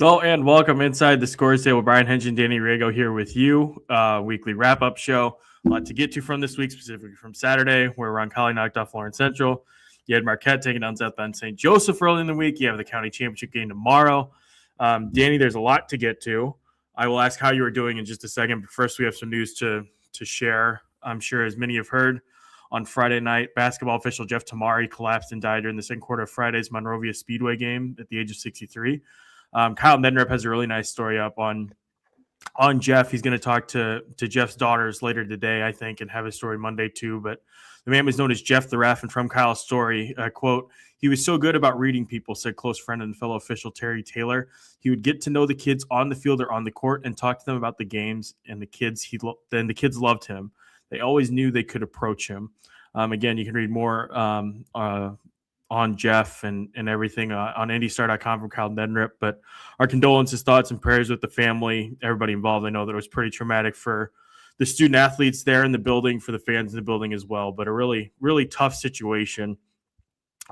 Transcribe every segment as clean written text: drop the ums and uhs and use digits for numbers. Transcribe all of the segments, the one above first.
So, and welcome inside the scores table. Brian Haenchen, Danny Riego here with you. Weekly wrap-up show. A lot to get to from this week, specifically from Saturday, where Roncalli knocked off Lawrence Central. You had Marquette taking down South Bend St. Joseph early in the week. You have the county championship game tomorrow. Danny, there's a lot to get to. I will ask how you are doing in just a second, but first we have some news to share. I'm sure as many have heard, on Friday night, basketball official Jeff Tamari collapsed and died during the second quarter of Friday's Monrovia Speedway game at the age of 63. Kyle Mednarp has a really nice story up on Jeff. He's going to talk to Jeff's daughters later today, I think, and have his story Monday too. But the man was known as Jeff the Ref, and from Kyle's story, quote, "He was so good about reading people," said close friend and fellow official Terry Taylor. "He would get to know the kids on the field or on the court and talk to them about the games, and the kids loved him. They always knew they could approach him." Again, you can read more on Jeff and everything on IndyStar.com from Kyle Mednarp. But our condolences, thoughts, and prayers with the family, everybody involved. I know that it was pretty traumatic for the student athletes there in the building, for the fans in the building as well. But a really, really tough situation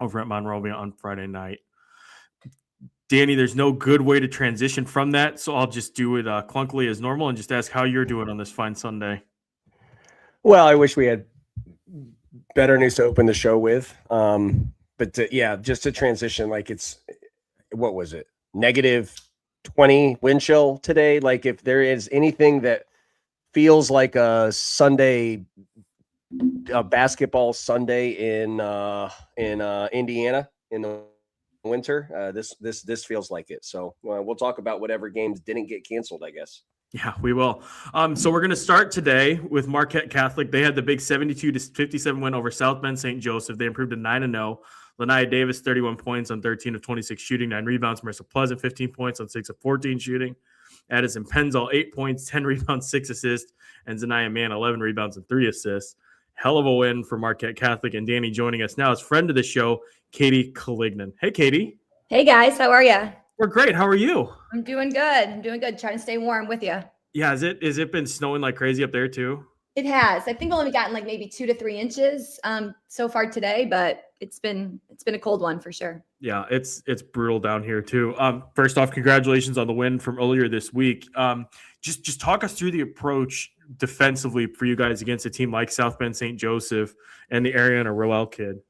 over at Monrovia on Friday night. Danny, there's no good way to transition from that, so I'll just do it clunkily as normal and just ask how you're doing on this fine Sunday. Well, I wish we had better news to open the show with. But just to transition, like what was it? -20 wind chill today. Like if there is anything that feels like a Sunday, a basketball Sunday in Indiana in the winter, this feels like it. So we'll talk about whatever games didn't get canceled, I guess. Yeah, we will. So we're going to start today with Marquette Catholic. They had the big 72-57 win over South Bend St. Joseph. They improved to 9-0. Lanaya Davis, 31 points on 13 of 26 shooting, 9 rebounds. Marissa Pleasant, 15 points on 6 of 14 shooting. Addison Penzall, 8 points, 10 rebounds, 6 assists. And Zanaya Mann, 11 rebounds and 3 assists. Hell of a win for Marquette Catholic. And Danny joining us now is friend of the show, Katie Collignon. Hey, Katie. Hey, guys. How are you? We're great. How are you? I'm doing good. Trying to stay warm with you. Yeah, has it been snowing like crazy up there too? It has. I think only gotten like maybe 2 to 3 inches so far today, but it's been a cold one for sure. Yeah, it's brutal down here too. First off, congratulations on the win from earlier this week. Just talk us through the approach defensively for you guys against a team like South Bend St. Joseph and the Ariana Rowell kid.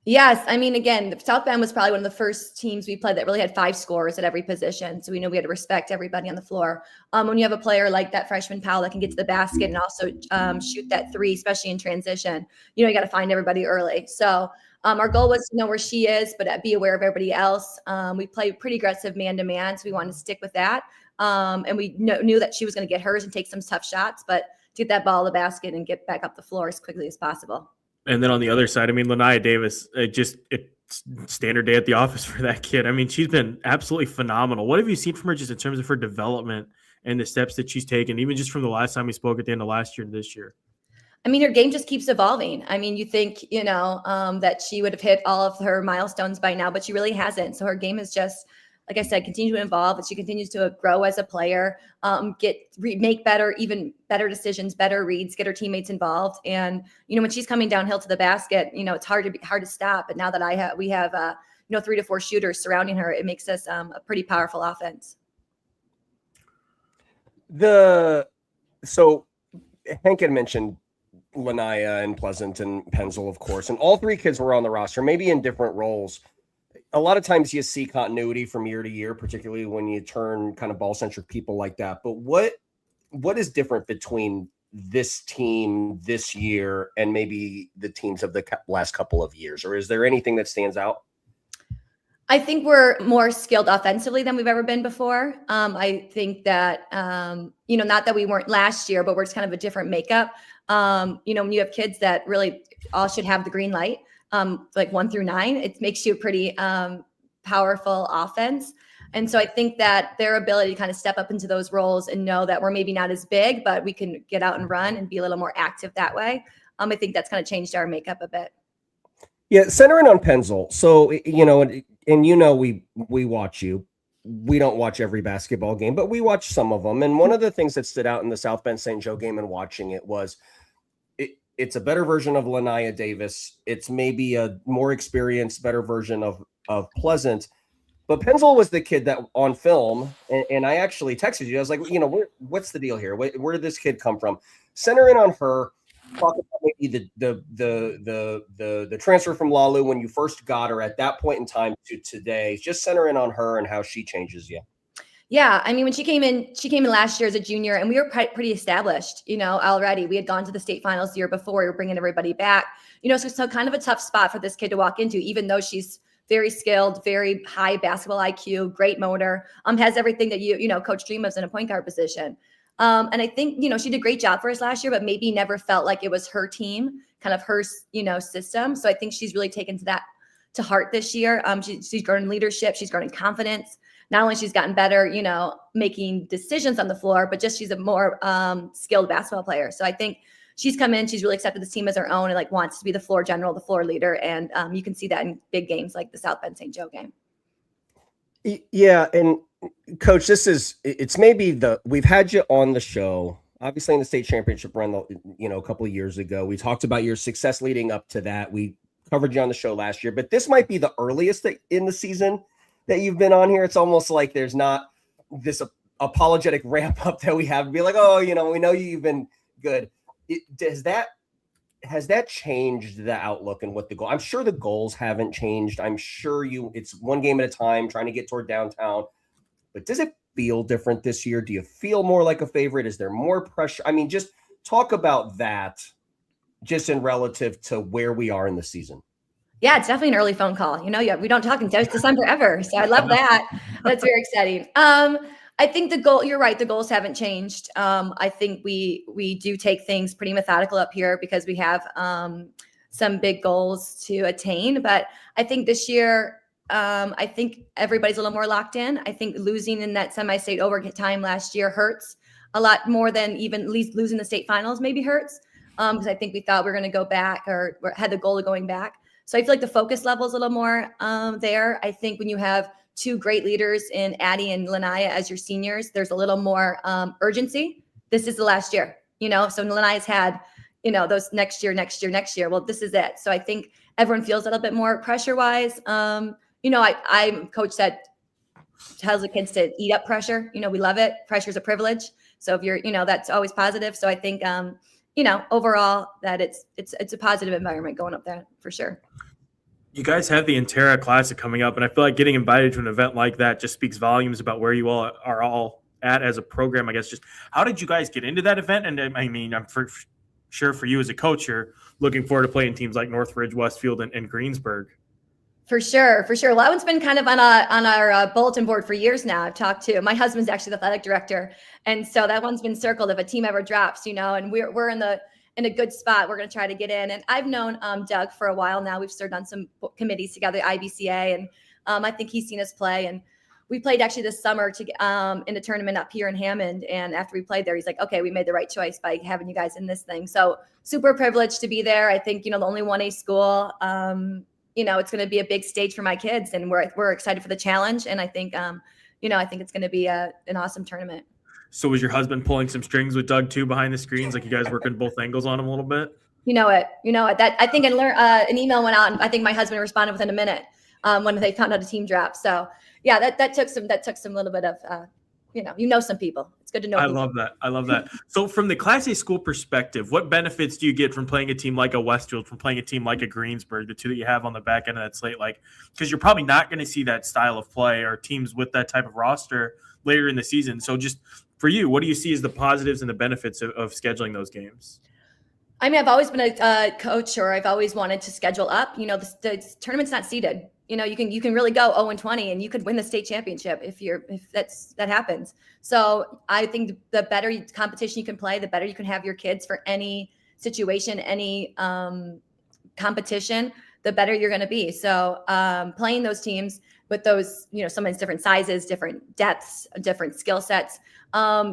Yes. I mean, again, South Bend was probably one of the first teams we played that really had 5 scorers at every position. So we know we had to respect everybody on the floor. When you have a player like that freshman Powell that can get to the basket and also shoot that 3, especially in transition, you got to find everybody early. So our goal was to know where she is, but be aware of everybody else. We played pretty aggressive man-to-man, so we wanted to stick with that. And we knew that she was going to get hers and take some tough shots, but to get that ball in the basket and get back up the floor as quickly as possible. And then on the other side, I mean, Lanaya Davis, it's standard day at the office for that kid. I mean, she's been absolutely phenomenal. What have you seen from her just in terms of her development and the steps that she's taken, even just from the last time we spoke at the end of last year to this year? I mean, her game just keeps evolving. I mean, you think, that she would have hit all of her milestones by now, but she really hasn't. So her game is just, like I said, continue to evolve, and she continues to grow as a player, make even better decisions, better reads, get her teammates involved. And, when she's coming downhill to the basket, it's hard to stop. But now that we have 3 to 4 shooters surrounding her, it makes us a pretty powerful offense. So Haenchen mentioned Lanaya and Pleasant and Penzall, of course, and all 3 kids were on the roster, maybe in different roles. A lot of times you see continuity from year to year, particularly when you turn kind of ball-centric people like that. But what is different between this team this year and maybe the teams of the last couple of years? Or is there anything that stands out? I think we're more skilled offensively than we've ever been before. I think that, not that we weren't last year, but we're just kind of a different makeup. When you have kids that really all should have the green light, like 1 through 9, it makes you a pretty powerful offense. And so I think that their ability to kind of step up into those roles and know that we're maybe not as big, but we can get out and run and be a little more active that way. I think that's kind of changed our makeup a bit. Yeah, centering on Penzall. So, we watch you. We don't watch every basketball game, but we watch some of them. And one of the things that stood out in the South Bend St. Joe game and watching it was it's a better version of Lanaya Davis. It's maybe a more experienced, better version of Pleasant. But Penzel was the kid that on film, and I actually texted you. I was like, what's the deal here? Where did this kid come from? Center in on her. Talk about maybe the transfer from Lalu when you first got her at that point in time to today. Just center in on her and how she changes you. Yeah, I mean, when she came in last year as a junior, and we were pretty established, already. We had gone to the state finals the year before. We were bringing everybody back, so kind of a tough spot for this kid to walk into, even though she's very skilled, very high basketball IQ, great motor, has everything that coach dream of in a point guard position. And I think, she did a great job for us last year, but maybe never felt like it was her team, kind of her, system. So I think she's really taken to heart this year. She's grown in leadership. She's grown in confidence. Not only she's gotten better, making decisions on the floor, but just she's a more skilled basketball player. So I think she's come in, she's really accepted this team as her own and wants to be the floor general, the floor leader. And you can see that in big games like the South Bend St. Joe game. Yeah. And Coach, it's maybe we've had you on the show, obviously in the state championship run, a couple of years ago. We talked about your success leading up to that. We covered you on the show last year, but this might be the earliest in the season that you've been on here. It's almost like there's not this apologetic ramp up that we have to be like, we know you've been good. Has that changed the outlook and what the goal? I'm sure the goals haven't changed. I'm sure it's one game at a time trying to get toward downtown. But does it feel different this year? Do you feel more like a favorite? Is there more pressure? I mean, just talk about that just in relative to where we are in the season. Yeah, it's definitely an early phone call. We don't talk in December ever. So I love that. That's very exciting. I think you're right. The goals haven't changed. I think we do take things pretty methodical up here because we have some big goals to attain. But I think this year, I think everybody's a little more locked in. I think losing in that semi-state overtime last year hurts a lot more than even at least losing the state finals maybe hurts. Because I think we thought we were going to go back or had the goal of going back. So I feel like the focus level is a little more there. I think when you have two great leaders in Addie and Lanaya as your seniors, there's a little more urgency. This is the last year, so Lanaya's had, those next year. Well, this is it. So I think everyone feels a little bit more pressure wise. I'm coach that tells the kids to eat up pressure. We love it. Pressure is a privilege. So if you're, that's always positive. So I think, overall that it's a positive environment going up there for sure. You guys have the Intera Classic coming up, and I feel like getting invited to an event like that just speaks volumes about where you all are all at as a program. I guess just how did you guys get into that event? And I mean, I'm sure for you as a coach, you're looking forward to playing teams like Northridge, Westfield, and Greensburg. For sure. Well, that one's been kind of on our bulletin board for years now. I've talked to my husband's actually the athletic director, and so that one's been circled if a team ever drops, and we're in a good spot. We're going to try to get in. And I've known Doug for a while now. We've served on some committees together, IBCA, and I think he's seen us play. And we played actually this summer in a tournament up here in Hammond. And after we played there, he's like, okay, we made the right choice by having you guys in this thing. So super privileged to be there. I think, the only 1A school, it's going to be a big stage for my kids, and we're excited for the challenge. And I think, I think it's going to be an awesome tournament. So was your husband pulling some strings with Doug too behind the screens? Like you guys working both angles on him a little bit? You know it. That I think an email went out, and I think my husband responded within a minute when they found out a team drop. So yeah, that took some little bit of some people. It's good to know. I love that. So from the Class A school perspective, what benefits do you get from playing a team like a Westfield, from playing a team like a Greensburg, the two that you have on the back end of that slate? Like, because you're probably not going to see that style of play or teams with that type of roster later in the season. So just for you, what do you see as the positives and the benefits of scheduling those games? I mean, I've always been a coach, or I've always wanted to schedule up. The tournament's not seeded. You can really go 0-20 and you could win the state championship if that happens. So I think the better competition you can play, the better you can have your kids for any situation, any competition, the better you're going to be. So playing those teams with those, someone's different sizes, different depths, different skill sets,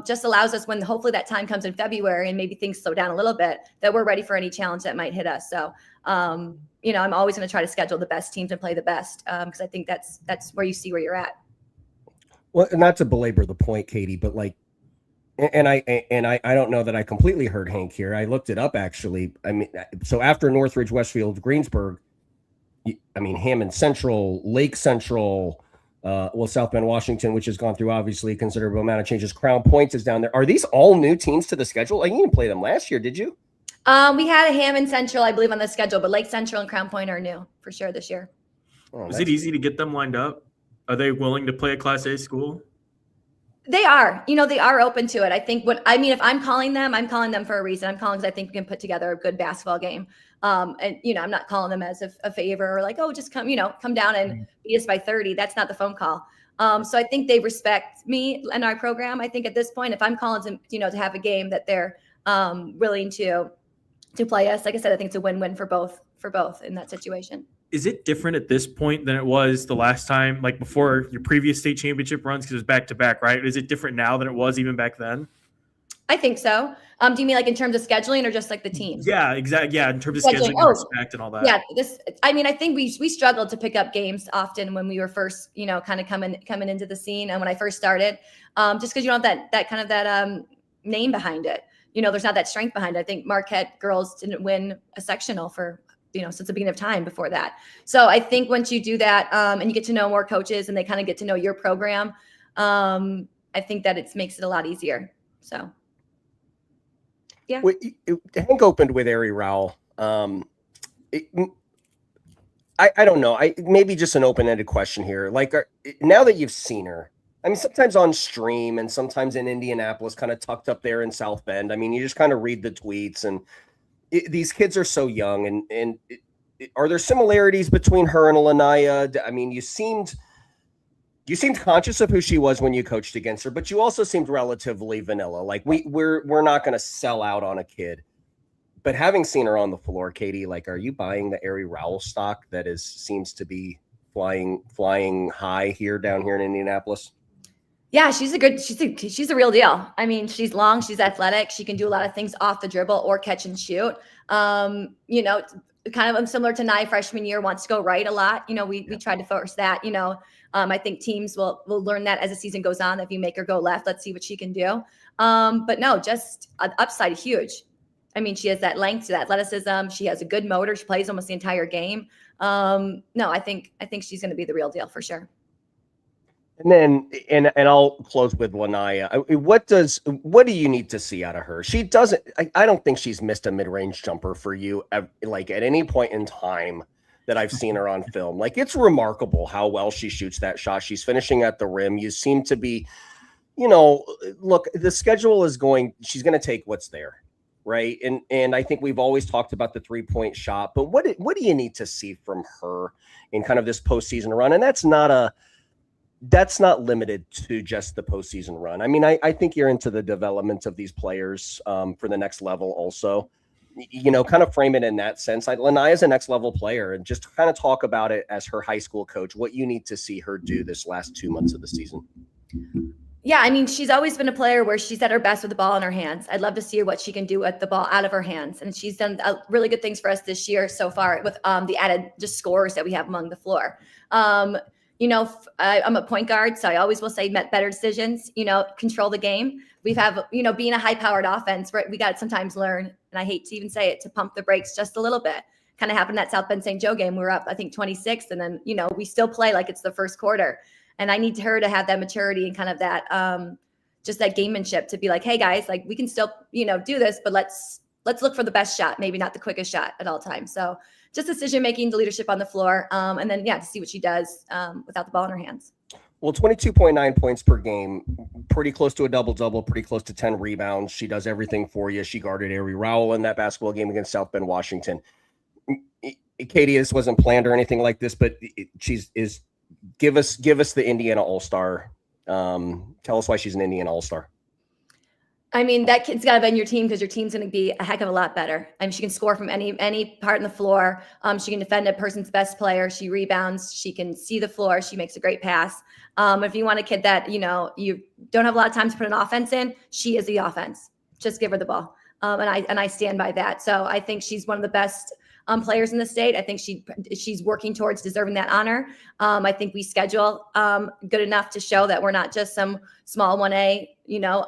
just allows us, when hopefully that time comes in February and maybe things slow down a little bit, that we're ready for any challenge that might hit us. So, I'm always going to try to schedule the best teams and play the best, because I think that's where you see where you're at. Well, not to belabor the point, Katie, but I don't know that I completely heard Hank here. I looked it up actually. I mean, so after Northridge, Westfield, Greensburg, Hammond Central, Lake Central, South Bend, Washington, which has gone through obviously a considerable amount of changes. Crown Point is down there. Are these all new teams to the schedule? Like, you didn't play them last year, did you? We had a Hammond Central, I believe, on the schedule, but Lake Central and Crown Point are new for sure this year. Oh, Is it easy to get them lined up? Are they willing to play a Class A school? They are. They are open to it. I think if I'm calling them for a reason. I'm calling because I think we can put together a good basketball game. And I'm not calling them as a favor or like, oh, just come down and beat us by 30. That's not the phone call. So I think they respect me and our program. I think at this point, if I'm calling them, to have a game that they're willing to play us, like I said, I think it's a win-win for both in that situation. Is it different at this point than it was the last time, like before your previous state championship runs, because it was back-to-back, right? Is it different now than it was even back then? I think so. Do you mean like in terms of scheduling or just like the teams? Yeah, exactly. Yeah, in terms of scheduling and respect and all that. Yeah, I think we struggled to pick up games often when we were first, kind of coming into the scene. And when I first started, just because you don't have that name behind it. There's not that strength behind it. I think Marquette girls didn't win a sectional for since the beginning of time before that. So I think once you do that and you get to know more coaches and they kind of get to know your program, I think that it makes it a lot easier. So, yeah. Hank opened with Ari Rowell. I don't know. Maybe just an open-ended question here. Like, now that you've seen her, I mean, sometimes on stream and sometimes in Indianapolis, kind of tucked up there in South Bend. I mean, you just kind of read the tweets and these kids are so young, and are there similarities between her and Lanaya? I mean, you seemed conscious of who she was when you coached against her, but you also seemed relatively vanilla. Like we're not going to sell out on a kid. But having seen her on the floor, Katie, like, are you buying the Ari Rowell stock that seems to be flying high down here in Indianapolis? Yeah, she's a real deal. I mean, she's long, she's athletic. She can do a lot of things off the dribble or catch and shoot. Kind of similar to Nye freshman year, wants to go right a lot. We tried to force that, I think teams will learn that as the season goes on. If you make her go left, let's see what she can do. But no, just an upside huge. I mean, she has that length, that athleticism. She has a good motor. She plays almost the entire game. No, I think she's going to be the real deal for sure. And then, and I'll close with Lanaya. What do you need to see out of her? She doesn't. I don't think she's missed a mid-range jumper for you, like at any point in time that I've seen her on film. Like, it's remarkable how well she shoots that shot. She's finishing at the rim. You seem to be, look, the schedule is going. She's going to take what's there, right? And I think we've always talked about the 3-point shot, but what do you need to see from her in kind of this postseason run? And that's not limited to just the postseason run. I mean, I think you're into the development of these players for the next level also. Kind of frame it in that sense. Lanaya is a next level player, and just kind of talk about it as her high school coach, what you need to see her do this last 2 months of the season. Yeah, I mean, she's always been a player where she's at her best with the ball in her hands. I'd love to see what she can do with the ball out of her hands. And she's done really good things for us this year so far with the added just scores that we have among the floor. I'm a point guard, so I always will say better decisions, control the game. We have, being a high-powered offense, we got to sometimes learn, and I hate to even say it, to pump the brakes just a little bit. Kind of happened at South Bend St. Joe game. We were up, I think, 26, and then, we still play like it's the first quarter. And I need her to have that maturity and kind of that, just that gamemanship to be like, hey, guys, like we can still, do this, but let's look for the best shot, maybe not the quickest shot at all times. So just decision-making, the leadership on the floor, and then, to see what she does without the ball in her hands. Well, 22.9 points per game, pretty close to a double-double, pretty close to 10 rebounds. She does everything for you. She guarded Ari Rowell in that basketball game against South Bend, Washington. Katie, this wasn't planned or anything like this, but give us the Indiana All-Star. Tell us why she's an Indiana All-Star. I mean, that kid's got to be on your team because your team's going to be a heck of a lot better. I mean, she can score from any part in the floor. She can defend a person's best player. She rebounds. She can see the floor. She makes a great pass. If you want a kid that, you don't have a lot of time to put an offense in, she is the offense. Just give her the ball. And I stand by that. So I think she's one of the best players in the state. I think she's working towards deserving that honor. I think we schedule good enough to show that we're not just some small 1A,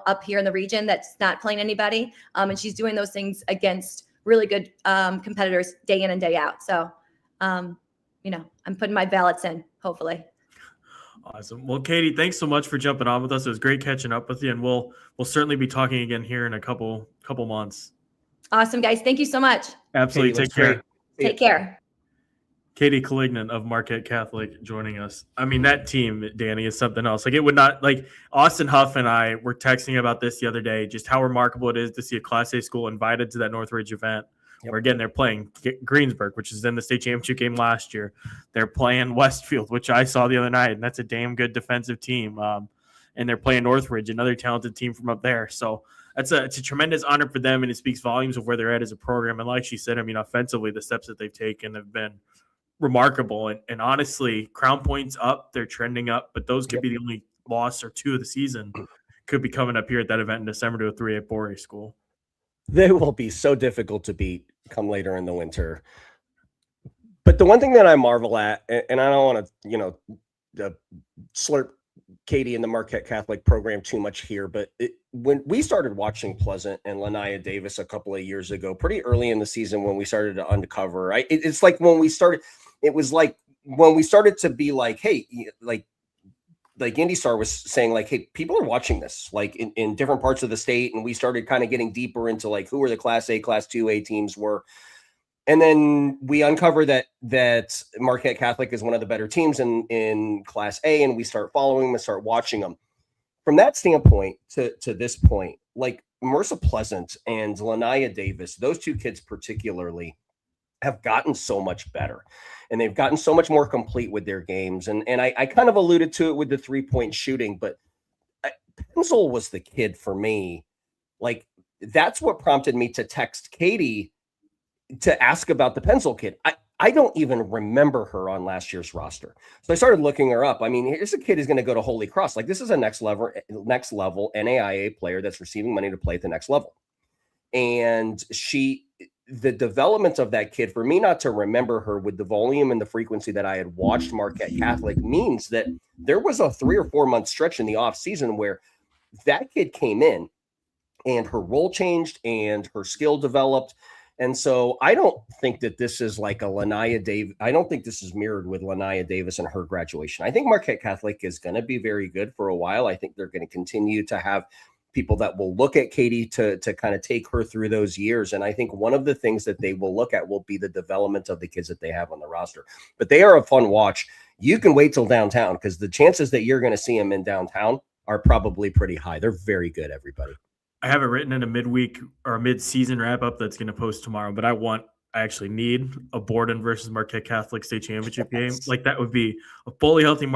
up here in the region that's not playing anybody. And she's doing those things against really good competitors day in and day out. So, I'm putting my ballots in, hopefully. Awesome. Well, Katie, thanks so much for jumping on with us. It was great catching up with you, and we'll certainly be talking again here in a couple months. Awesome, guys. Thank you so much. Absolutely. Katie, Take care. Take care. Katie Collignon of Marquette Catholic joining us. I mean, that team, Danny, is something else. Like, it would not, like, Austin Huff and I were texting about this the other day, just how remarkable it is to see a Class A school invited to that Northridge event. Yep. Where, again, they're playing Greensburg, which is in the state championship game last year. They're playing Westfield, which I saw the other night, and that's a damn good defensive team. And they're playing Northridge, another talented team from up there. So it's a tremendous honor for them, and it speaks volumes of where they're at as a program. And like she said, I mean, offensively, the steps that they've taken have been remarkable. And honestly, Crown Point's up, they're trending up, but those could be the only loss or two of the season could be coming up here at that event in December to a 3A 4A school. They will be so difficult to beat come later in the winter. But the one thing that I marvel at, and I don't want to, slurp Katie and the Marquette Catholic program too much here, but when we started watching Pleasant and Lania Davis a couple of years ago, pretty early in the season when we started to uncover, it's like when we started, it was like when we started to be like, hey, like IndyStar was saying, like, hey, people are watching this, like in different parts of the state. And we started kind of getting deeper into like who are the Class A, Class 2A teams were. And then we uncover that Marquette Catholic is one of the better teams in Class A, and we start following them and start watching them. From that standpoint to this point, like Mercer Pleasant and Lania Davis, those two kids particularly have gotten so much better, and they've gotten so much more complete with their games. And I kind of alluded to it with the 3-point shooting, but Penzel was the kid for me. Like, that's what prompted me to text Katie to ask about the Penzel kid. I don't even remember her on last year's roster. So I started looking her up. I mean, here's a kid who's going to go to Holy Cross. Like, this is a next level NAIA player that's receiving money to play at the next level. And the development of that kid, for me not to remember her with the volume and the frequency that I had watched Marquette Catholic, means that there was a 3 or 4 month stretch in the off season where that kid came in and her role changed and her skill developed. And so I don't think that this is like a Lania Davis. I don't think this is mirrored with Lania Davis and her graduation. I think Marquette Catholic is going to be very good for a while. I think they're going to continue to have people that will look at Katie to kind of take her through those years. And I think one of the things that they will look at will be the development of the kids that they have on the roster. But they are a fun watch. You can wait till downtown, because the chances that you're going to see them in downtown are probably pretty high. They're very good, everybody. I have it written in a midweek or a mid-season wrap-up that's going to post tomorrow, but I actually need a Borden versus Marquette Catholic state championship game. Like, that would be a fully healthy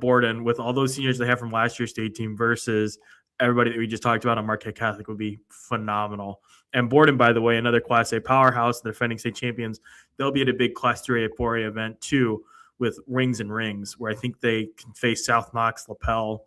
Borden with all those seniors they have from last year's state team versus everybody that we just talked about on Marquette Catholic would be phenomenal. And Borden, by the way, another Class A powerhouse, the defending state champions, they'll be at a big Class 3A, 4A event too with Rings and Rings, where I think they can face South Knox, Lapel,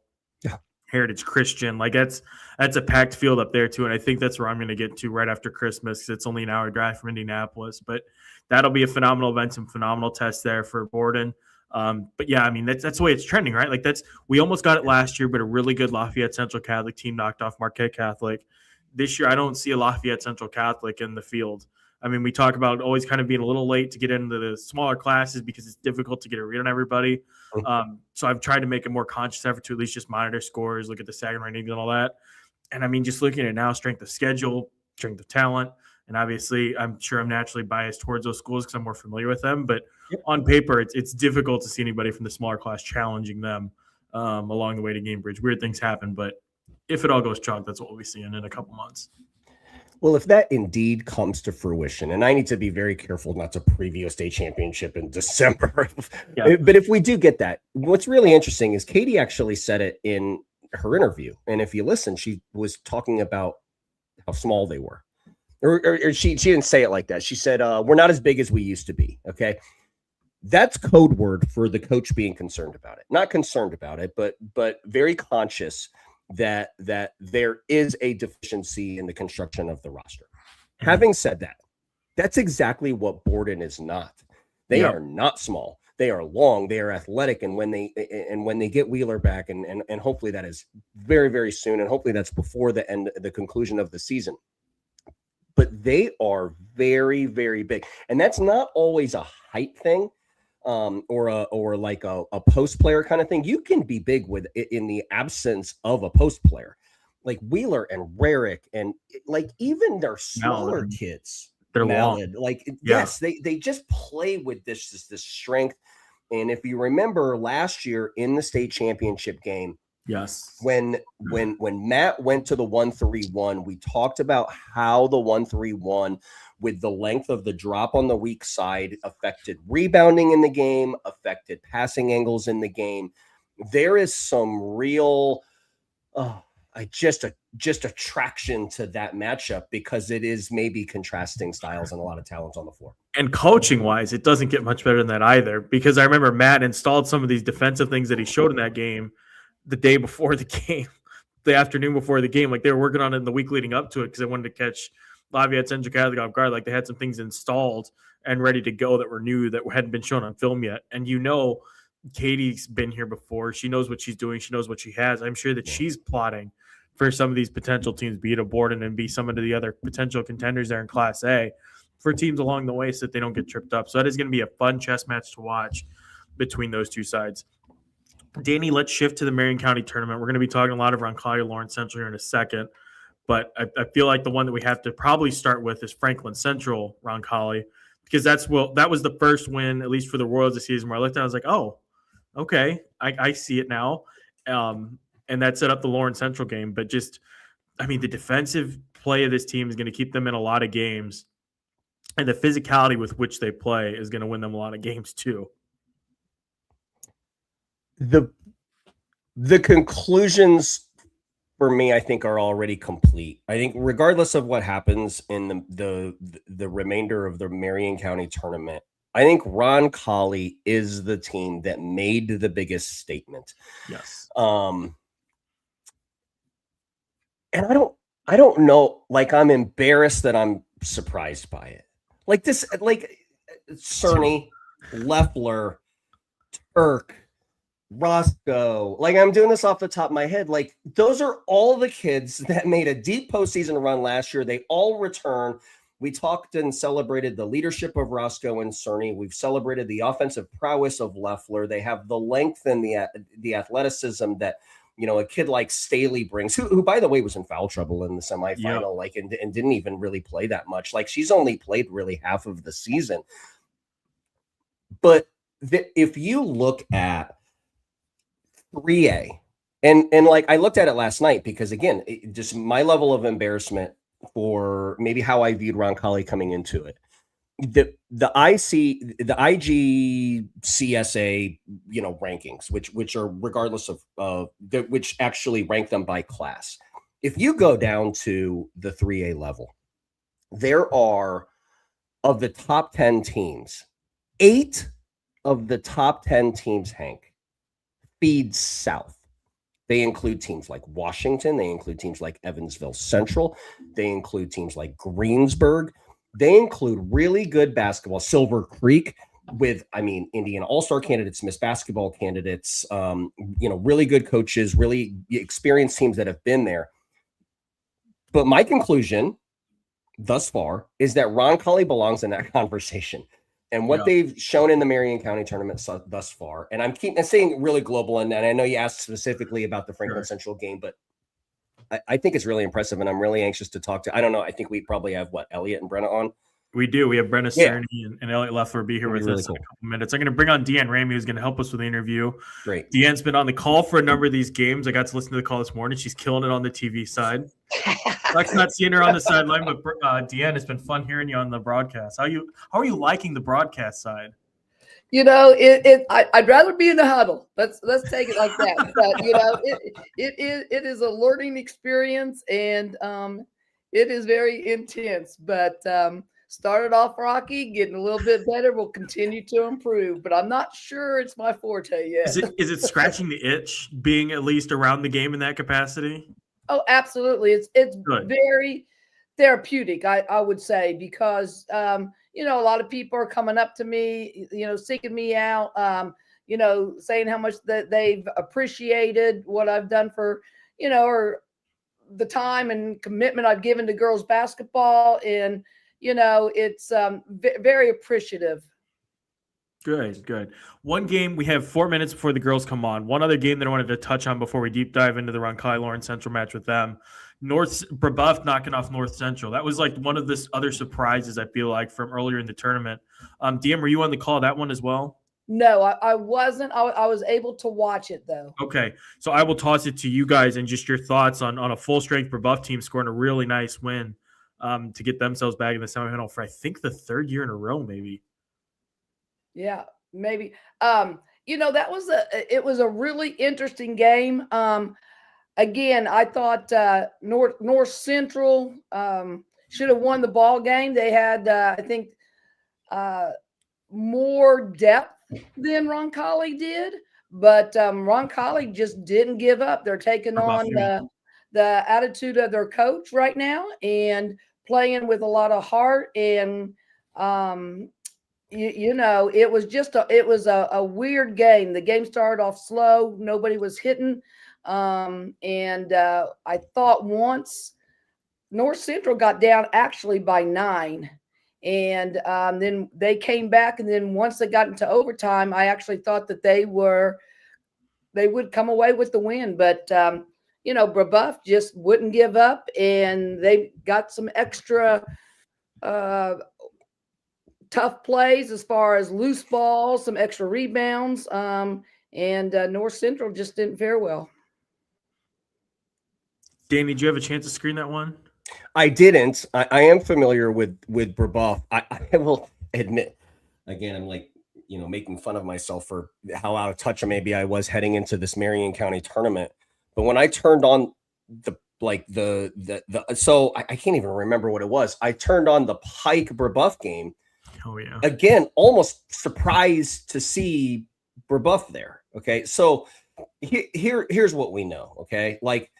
Heritage Christian. Like, that's a packed field up there too, and I think that's where I'm going to get to right after Christmas, because it's only an hour drive from Indianapolis. But that'll be a phenomenal event, some phenomenal tests there for Borden. But yeah, I mean, that's the way it's trending, right? Like, we almost got it last year, but a really good Lafayette Central Catholic team knocked off Marquette Catholic. This year, I don't see a Lafayette Central Catholic in the field. I mean, we talk about always kind of being a little late to get into the smaller classes because it's difficult to get a read on everybody. So I've tried to make a more conscious effort to at least just monitor scores, look at the second ratings and all that. And I mean, just looking at now, strength of schedule, strength of talent. And obviously, I'm sure I'm naturally biased towards those schools because I'm more familiar with them. But on paper, it's difficult to see anybody from the smaller class challenging them along the way to Cambridge. Weird things happen, but if it all goes chalk, that's what we'll be seeing in a couple months. Well, if that indeed comes to fruition, and I need to be very careful not to preview a state championship in December, but if we do get that, what's really interesting is Katie actually said it in her interview. And if you listen, she was talking about how small they were. Or she didn't say it like that. She said, we're not as big as we used to be. Okay. That's code word for the coach being concerned about it. Not concerned about it, but very conscious that there is a deficiency in the construction of the roster. Having said that, that's exactly what Borden is not. They are not small. They are long. They are athletic. And when they get Wheeler back, and hopefully that is very, very soon, and hopefully that's before the conclusion of the season. But they are very, very big. And that's not always a height thing. or like a post player kind of thing, you can be big with in the absence of a post player. Like Wheeler and Rarick and like even their smaller Mallard. kids. They're Mallard, long. like Yeah. yes, they just play with this strength. And if you remember last year in the state championship game, Yes. when Matt went to the 1-3-1, we talked about how the 1-3-1 with the length of the drop on the weak side affected rebounding in the game, affected passing angles in the game. There is some real just attraction to that matchup because it is maybe contrasting styles and a lot of talent on the floor. And coaching wise, it doesn't get much better than that either, because I remember Matt installed some of these defensive things that he showed in that game the day before the game, the afternoon before the game. Like they were working on it in the week leading up to it because they wanted to catch Lafayette Central Catholic off guard. Like they had some things installed and ready to go that were new that hadn't been shown on film yet. And Katie's been here before. She knows what she's doing. She knows what she has. I'm sure that she's plotting for some of these potential teams, be it a Borden and be some of the other potential contenders there in Class A, for teams along the way so that they don't get tripped up. So that is going to be a fun chess match to watch between those two sides. Danny, let's shift to the Marion County tournament. We're going to be talking a lot of Roncalli, Lawrence Central here in a second, but I feel like the one that we have to probably start with is Franklin Central Roncalli, because that was the first win, at least for the Royals this season, where I looked at it, I was like, oh, okay, I see it now. And that set up the Lawrence Central game. But the defensive play of this team is going to keep them in a lot of games. And the physicality with which they play is going to win them a lot of games too. The conclusions for me, I think, are already complete. I think regardless of what happens in the remainder of the Marion County tournament, I think Roncalli is the team that made the biggest statement. Yes. And I don't know, like I'm embarrassed that I'm surprised by it. Like this, like Cerny, Leffler, Turk, Roscoe, like I'm doing this off the top of my head. Like those are all the kids that made a deep postseason run last year. They all return. We talked and celebrated the leadership of Roscoe and Cerny. We've celebrated the offensive prowess of Leffler. They have the length and the athleticism that, a kid like Staley brings, who by the way was in foul trouble in the semifinal, and didn't even really play that much. Like she's only played really half of the season. But if you look at 3A, and like I looked at it last night because again, just my level of embarrassment for maybe how I viewed Roncalli coming into it. The IGCSA, rankings, which are regardless of which actually rank them by class. If you go down to the 3A level, there are, of the top 10 teams, 8 of the top 10 teams, Hank, feed south. They include teams like Washington. They include teams like Evansville Central. They include teams like Greensburg. They include really good basketball, Silver Creek, with, Indiana All-Star candidates, Miss Basketball candidates, really good coaches, really experienced teams that have been there. But my conclusion thus far is that Roncalli belongs in that conversation. And what they've shown in the Marion County tournament thus far, and I'm saying really global, and I know you asked specifically about the Franklin Central game, but I think it's really impressive, and I'm really anxious to talk to. I don't know. I think we probably have Elliot and Brennah on. We do. We have Brennah, Cerny, and Elliot Leffler be here with us in a couple minutes. I'm going to bring on DeeAnn Ramey, who's going to help us with the interview. Great. DeeAnn's been on the call for a number of these games. I got to listen to the call this morning. She's killing it on the TV side. Lex not seeing her on the sideline, but DeeAnn, it's been fun hearing you on the broadcast. How are you liking the broadcast side? I'd rather be in the huddle. Let's take it like that. But it is a learning experience, and it is very intense. But started off rocky, getting a little bit better. We'll continue to improve, but I'm not sure it's my forte yet. Is it scratching the itch being at least around the game in that capacity? Oh, absolutely. It's good. Very therapeutic, I would say, because a lot of people are coming up to me, seeking me out, saying how much that they've appreciated what I've done for, or the time and commitment I've given to girls basketball. And, it's very appreciative. Good. One game, we have 4 minutes before the girls come on. One other game that I wanted to touch on before we deep dive into the Roncalli Lawrence Central match with them. Brebeuf knocking off North Central. That was like one of the other surprises, I feel like, from earlier in the tournament. DeeAnn, were you on the call that one as well? No, I wasn't. I was able to watch it though. Okay, so I will toss it to you guys and just your thoughts on a full-strength Brebeuf team scoring a really nice win to get themselves back in the semifinal for, I think, the third year in a row, maybe. Yeah, maybe. It was a really interesting game. Again, I thought North Central should have won the ball game. They had, I think, more depth than Roncalli did, but Roncalli just didn't give up. They're taking on the attitude of their coach right now and playing with a lot of heart. And it was a weird game. The game started off slow. Nobody was hitting. I thought once North Central got down actually by 9. And then they came back. And then once they got into overtime, I actually thought that they would come away with the win. But, Brebeuf just wouldn't give up. And they got some extra tough plays as far as loose balls, some extra rebounds. And North Central just didn't fare well. Danny, did you have a chance to screen that one? I didn't. I am familiar with Brebeuf. I will admit, again, I'm like, making fun of myself for how out of touch maybe I was heading into this Marion County tournament. But when I turned on so I can't even remember what it was. I turned on the Pike Brebeuf game. Oh yeah. Again, almost surprised to see Brebeuf there. Okay, so here's what we know. Okay, like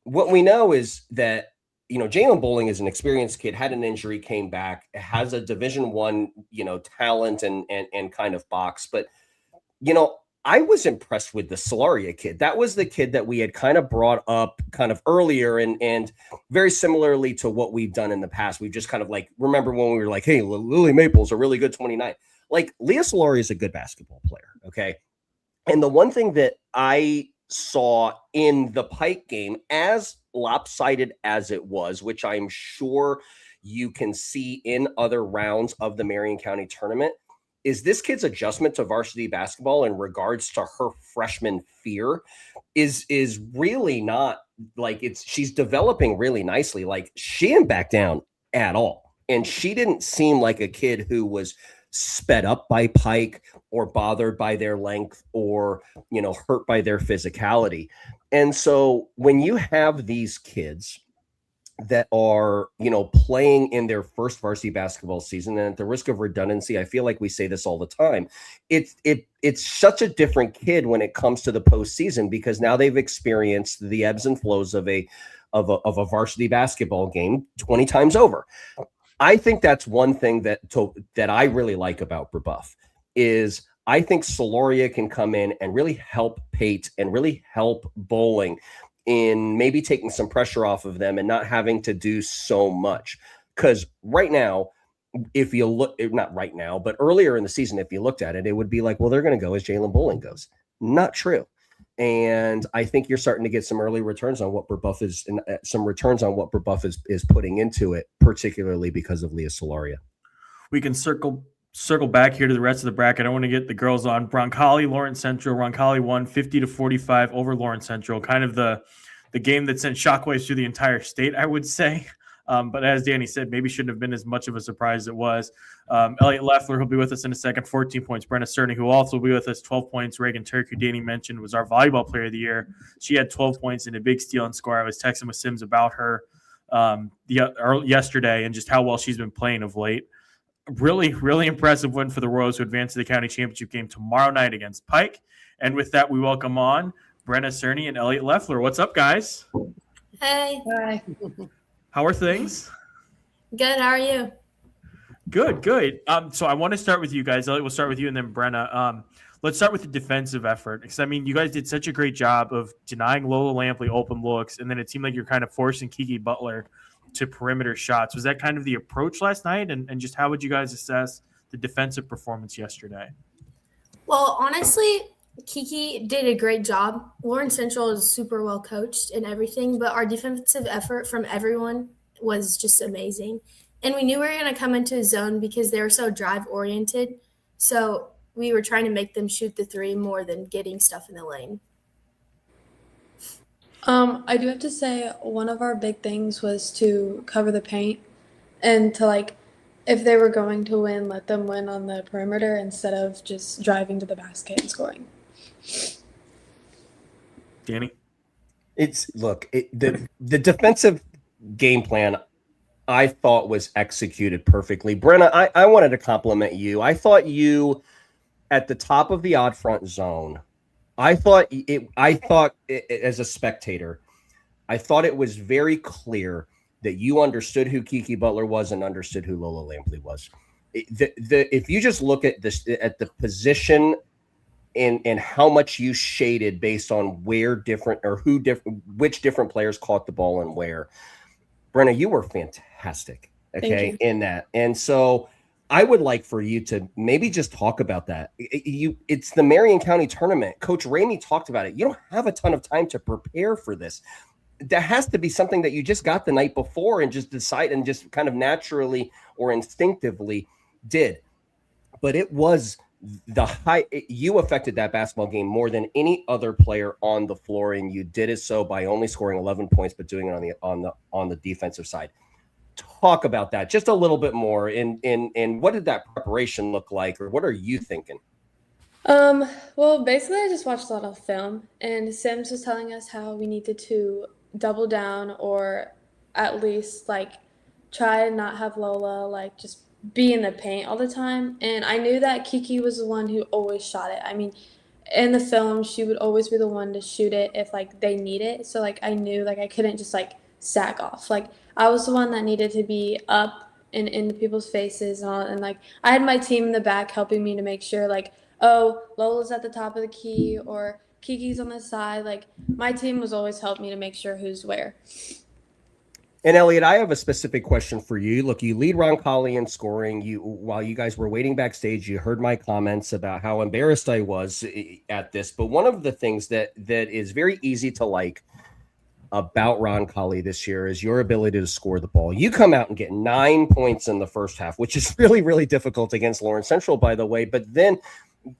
what we know is that Jalen Bowling is an experienced kid, had an injury, came back, has a Division I, talent and kind of box. But, I was impressed with the Solaria kid. That was the kid that we had kind of brought up kind of earlier and very similarly to what we've done in the past. We've just kind of like, remember when we were like, hey, Lily Maple's a really good 29. Like Leah Solaria is a good basketball player. Okay. And the one thing that I saw in the Pike game, as lopsided as it was, which I'm sure you can see in other rounds of the Marion County tournament, is this kid's adjustment to varsity basketball in regards to her freshman fear is really not like she's developing really nicely. Like she didn't back down at all. And she didn't seem like a kid who was sped up by Pike or bothered by their length or, hurt by their physicality. And so when you have these kids that are, playing in their first varsity basketball season, and at the risk of redundancy, I feel like we say this all the time. It's such a different kid when it comes to the postseason because now they've experienced the ebbs and flows of a varsity basketball game 20 times over. I think that's one thing that I really like about Brebeuf is I think Solaria can come in and really help Pate and really help Bowling in maybe taking some pressure off of them and not having to do so much. Because right now, if you look, not right now, but earlier in the season, if you looked at it, it would be like, well, they're going to go as Jalen Bowling goes. Not true. And I think you're starting to get some early returns on what Brebeuf is, and some returns on what Brebeuf is putting into it, particularly because of Leah Solaria. We can circle back here to the rest of the bracket. I want to get the girls on. Roncalli, Lawrence Central. Roncalli won 50-45 over Lawrence Central. Kind of the game that sent shockwaves through the entire state, I would say. But as Danny said, maybe shouldn't have been as much of a surprise as it was. Elliot Leffler, who'll be with us in a second, 14 points. Brennah Cerny, who also will be with us, 12 points. Reagan Turk, who Danny mentioned, was our volleyball player of the year. She had 12 points and a big steal and score. I was texting with Sims about her yesterday and just how well she's been playing of late. Really, really impressive win for the Royals, who advance to the county championship game tomorrow night against Pike. And with that, we welcome on Brennah Cerny and Elliot Leffler. What's up, guys? Hey. Hi. How are things? Good. How are you? Good. So I want to start with you guys. Elliot, we'll start with you and then Brennah. Let's start with the defensive effort. Because, you guys did such a great job of denying Lola Lampley open looks, and then it seemed like you're kind of forcing Kiki Butler to perimeter shots. Was that kind of the approach last night? And just how would you guys assess the defensive performance yesterday? Well, honestly, Kiki did a great job. Lawrence Central is super well coached and everything, but our defensive effort from everyone was just amazing. And we knew we were going to come into a zone because they were so drive oriented. So we were trying to make them shoot the three more than getting stuff in the lane. I do have to say one of our big things was to cover the paint and to if they were going to win, let them win on the perimeter instead of just driving to the basket and scoring. Danny? The defensive game plan I thought was executed perfectly. Brennah, I wanted to compliment you. I thought you at the top of the odd front zone. I thought as a spectator, I thought it was very clear that you understood who Kiki Butler was and understood who Lola Lampley was. If you just look at this at the position and how much you shaded based on which different players caught the ball and where, Brennah, you were fantastic. Okay, in that, and so I would like for you to maybe just talk about that. It's the Marion County tournament. Coach Ramey talked about it. You don't have a ton of time to prepare for this. That has to be something that you just got the night before and just decide and just kind of naturally or instinctively did. But it was you affected that basketball game more than any other player on the floor, and you did it so by only scoring 11 points, but doing it on the defensive side. Talk about that just a little bit more. And what did that preparation look like, or what are you thinking? Well, basically, I just watched a lot of film, and Sims was telling us how we needed to double down or at least try and not have Lola just be in the paint all the time. And I knew that Kiki was the one who always shot it. I mean, in the film, she would always be the one to shoot it if they need it. So I knew I couldn't just sack off. I was the one that needed to be up and in people's faces and all. And I had my team in the back helping me to make sure oh, Lola's at the top of the key or Kiki's on the side. My team was always helping me to make sure who's where. And Elliot, I have a specific question for you. Look, you lead Roncalli in scoring. While you guys were waiting backstage, you heard my comments about how embarrassed I was at this. But one of the things that is very easy to like about Roncalli this year is your ability to score the ball. You come out and get 9 points in the first half, which is really, really difficult against Lawrence Central, by the way. But then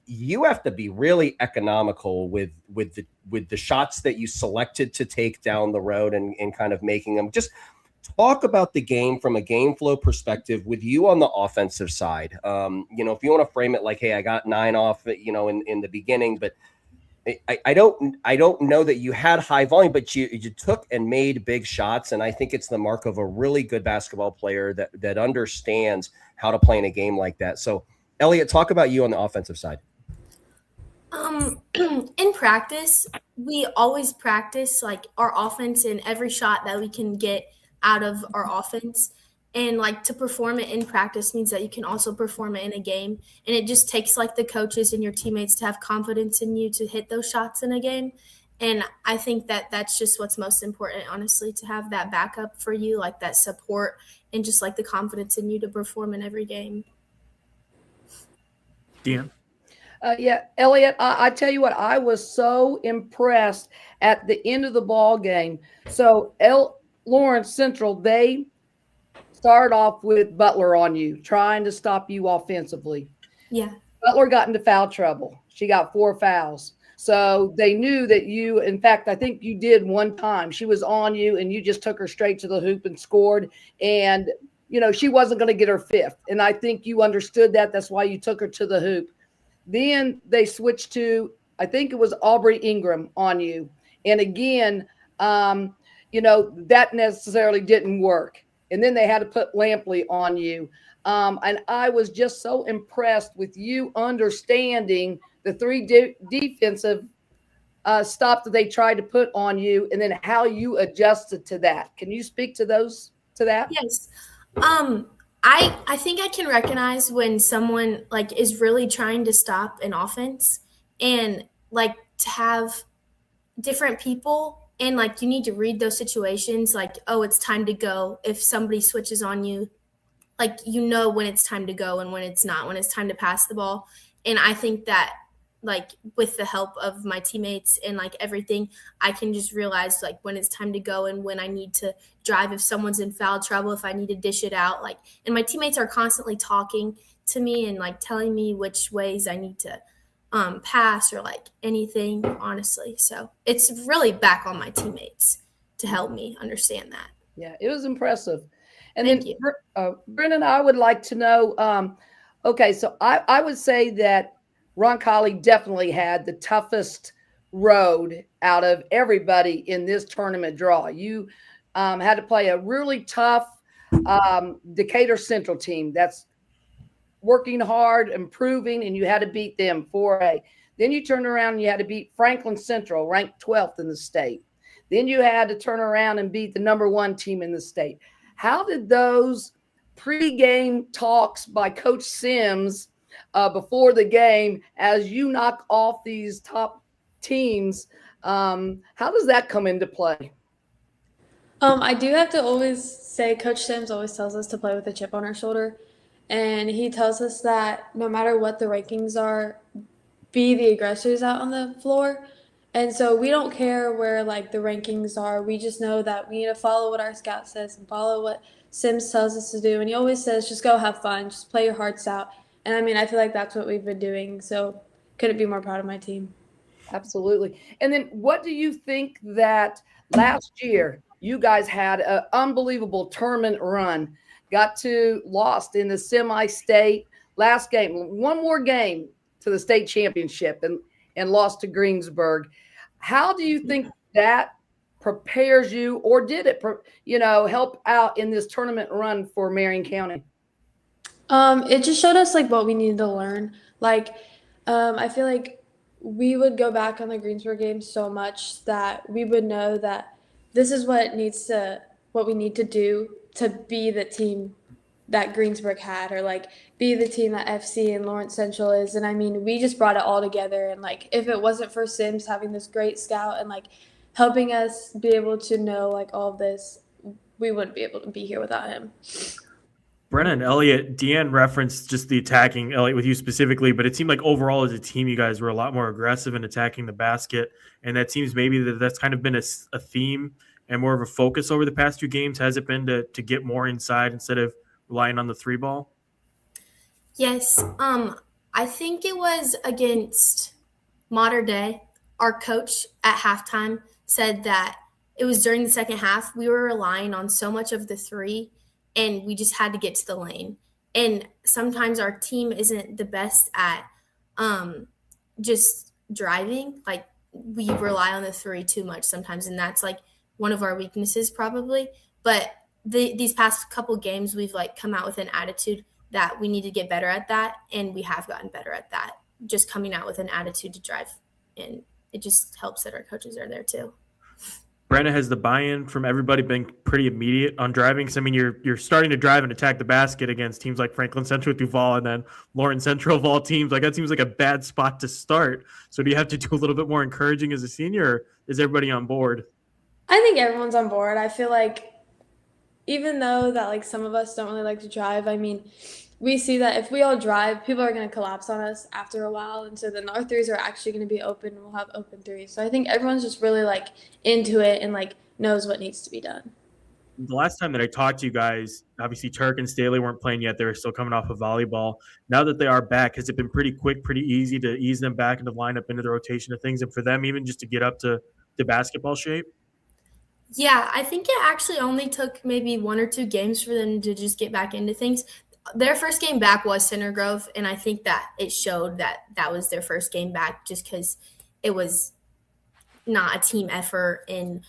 you have to be really economical with the shots that you selected to take down the road and kind of making them. Just talk about the game from a game flow perspective with you on the offensive side. If you want to frame it hey, I got 9 off, in the beginning, but I don't know that you had high volume, but you took and made big shots. And I think it's the mark of a really good basketball player that understands how to play in a game like that. So Elliot, talk about you on the offensive side. In practice, we always practice our offense and every shot that we can get out of our offense. And to perform it in practice means that you can also perform it in a game. And it just takes the coaches and your teammates to have confidence in you to hit those shots in a game. And I think that that's just what's most important, honestly, to have that backup for you, that support and just the confidence in you to perform in every game. DeeAnn? Yeah, Elliot, I tell you what, I was so impressed at the end of the ball game. So Lawrence Central, they started off with Butler on you, trying to stop you offensively. Yeah. Butler got into foul trouble. She got 4 fouls. So they knew that you, in fact, I think you did one time. She was on you and you just took her straight to the hoop and scored. And, she wasn't going to get her 5th. And I think you understood that. That's why you took her to the hoop. Then they switched to, I think it was Aubrey Ingram on you. And again, that necessarily didn't work. And then they had to put Lampley on you. And I was just so impressed with you understanding the 3 defensive stops that they tried to put on you and then how you adjusted to that. Can you speak to that? Yes. I think I can recognize when someone is really trying to stop an offense and to have different people and you need to read those situations oh, it's time to go. If somebody switches on you, when it's time to go and when it's not, when it's time to pass the ball. And I think that like with the help of my teammates and like everything, I can just realize like when it's time to go and when I need to drive, if someone's in foul trouble, if I need to dish it out, like, and my teammates are constantly talking to me and like telling me which ways I need to pass or like anything, honestly. So it's really back on my teammates to help me understand that. Yeah, it was impressive. And Thank then, you. Brennan, I would like to know, okay, so I would say that Roncalli definitely had the toughest road out of everybody in this tournament draw. You had to play a really tough Decatur Central team that's working hard, improving, and you had to beat them 4A. Then you turned around and you had to beat Franklin Central, ranked 12th in the state. Then you had to turn around and beat the number 1 team in the state. How did those pre-game talks by Coach Sims before the game, as you knock off these top teams, how does that come into play? I do have to always say Coach Sims always tells us to play with a chip on our shoulder. And he tells us that no matter what the rankings are, be the aggressors out on the floor. And so we don't care where like the rankings are. We just know that we need to follow what our scout says and follow what Sims tells us to do. And he always says, just go have fun, just play your hearts out. And I mean, I feel like that's what we've been doing. So couldn't be more proud of my team. Absolutely. And then what do you think that last year you guys had an unbelievable tournament run, lost in the semi-state last game, one more game to the state championship and lost to Greensburg. How do you think that prepares you, or did it, help out in this tournament run for Marion County? It just showed us like what we needed to learn. Like, I feel like we would go back on the Greensburg game so much that we would know that this is what we need to do to be the team that Greensburg had, or like be the team that FC and Lawrence Central is. And I mean, we just brought it all together. And like, if it wasn't for Sims having this great scout and like helping us be able to know like all of this, we wouldn't be able to be here without him. Brennah and Elliot, DeeAnn referenced just the attacking, Elliot with you specifically, but it seemed like overall as a team, you guys were a lot more aggressive in attacking the basket. And that seems maybe that's kind of been a theme and more of a focus over the past 2 games. Has it been to get more inside instead of relying on the 3 ball? Yes. I think it was against Mater Dei. Our coach at halftime said that it was during the second half. We were relying on so much of the 3, and we just had to get to the lane. And sometimes our team isn't the best at just driving. Like, we rely on the 3 too much sometimes, and that's like one of our weaknesses probably. But these past couple games, we've like come out with an attitude that we need to get better at that, and we have gotten better at that. Just coming out with an attitude to drive, and it just helps that our coaches are there too. Brennah, has the buy-in from everybody been pretty immediate on driving? Because I mean, you're starting to drive and attack the basket against teams like Franklin Central, Duval, and then Lawrence Central of all teams. Like, that seems like a bad spot to start. So do you have to do a little bit more encouraging as a senior, or is everybody on board? I think everyone's on board. I feel like even though that like some of us don't really like to drive, I mean, we see that if we all drive, people are going to collapse on us after a while. And so then our 3s are actually going to be open, and we'll have open 3s. So I think everyone's just really like into it and like knows what needs to be done. The last time that I talked to you guys, obviously Turk and Staley weren't playing yet. They were still coming off of volleyball. Now that they are back, has it been pretty quick, pretty easy to ease them back into the lineup, into the rotation of things, and for them even just to get up to basketball shape? Yeah, I think it actually only took maybe 1 or 2 games for them to just get back into things. Their first game back was Center Grove, and I think that it showed that was their first game back just because it was not a team effort in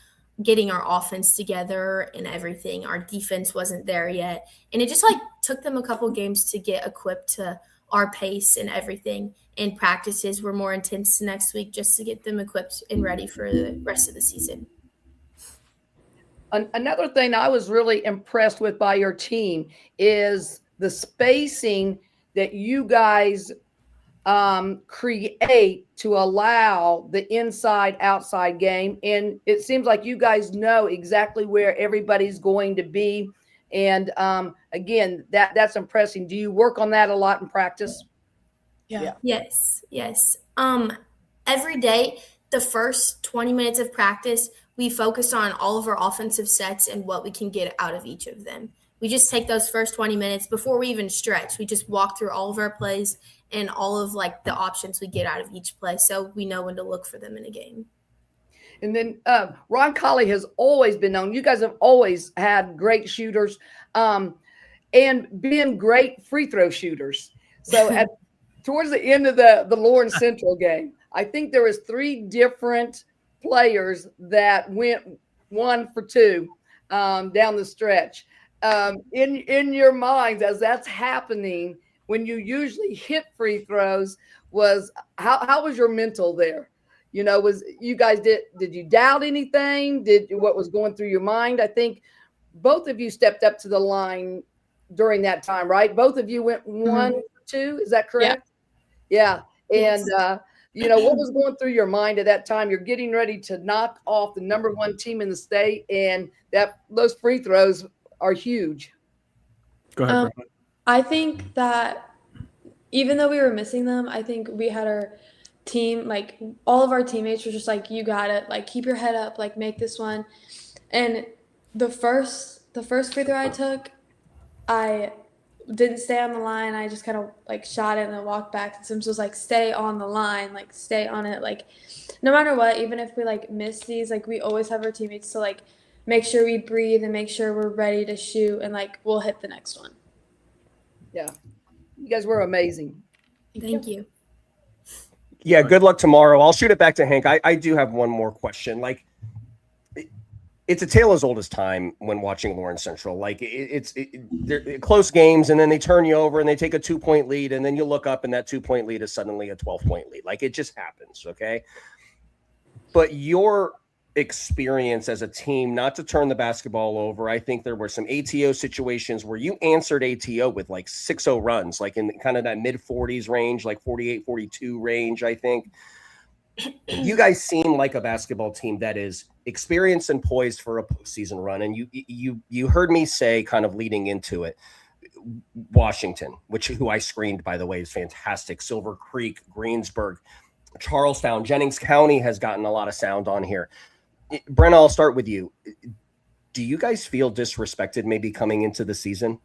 getting our offense together and everything. Our defense wasn't there yet, and it just like took them a couple games to get equipped to our pace and everything. And practices were more intense next week just to get them equipped and ready for the rest of the season. Another thing I was really impressed with by your team is the spacing that you guys create to allow the inside-outside game. And it seems like you guys know exactly where everybody's going to be. And again, that's impressive. Do you work on that a lot in practice? Yeah. Yes. Every day, the first 20 minutes of practice, we focus on all of our offensive sets and what we can get out of each of them. We just take those first 20 minutes before we even stretch. We just walk through all of our plays and all of like the options we get out of each play, so we know when to look for them in a game. And then Roncalli has always been known. You guys have always had great shooters and been great free throw shooters. So towards the end of the Lawrence Central game, I think there was 3 different players that went 1 for 2 down the stretch. In your minds, as that's happening, when you usually hit free throws, was how was your mental there? You know, was you guys did you doubt anything? What was going through your mind? I think both of you stepped up to the line during that time, right? Both of you went 1 for 2. Is that correct? Yeah. And what was going through your mind at that time? You're getting ready to knock off the number 1 team in the state, and those free throws are huge. Go ahead. I think that even though we were missing them, I think we had our team, like all of our teammates were just like, you got it, like keep your head up, like make this one. And the first free throw I took, I didn't stay on the line. I just kind of like shot it and then walked back. And Sims was like, stay on the line, like stay on it. Like no matter what, even if we like miss these, like we always have our teammates to like make sure we breathe and make sure we're ready to shoot, and like we'll hit the next one. Yeah. You guys were amazing. Thank you. Yeah, good luck tomorrow. I'll shoot it back to Hank. I do have one more question. Like, it's a tale as old as time when watching Lawrence Central. Like, they're close games, and then they turn you over, and they take a 2-point lead, and then you look up, and that 2-point lead is suddenly a 12-point lead. Like, it just happens, okay? But your experience as a team, not to turn the basketball over, I think there were some ATO situations where you answered ATO with like 6-0 runs, like in kind of that mid-40s range, like 48, 42 range, I think. You guys seem like a basketball team that is experienced and poised for a postseason run. And you heard me say, kind of leading into it, Washington, who I screened, by the way, is fantastic. Silver Creek, Greensburg, Charlestown, Jennings County has gotten a lot of sound on here. Brennah, I'll start with you. Do you guys feel disrespected maybe coming into the season?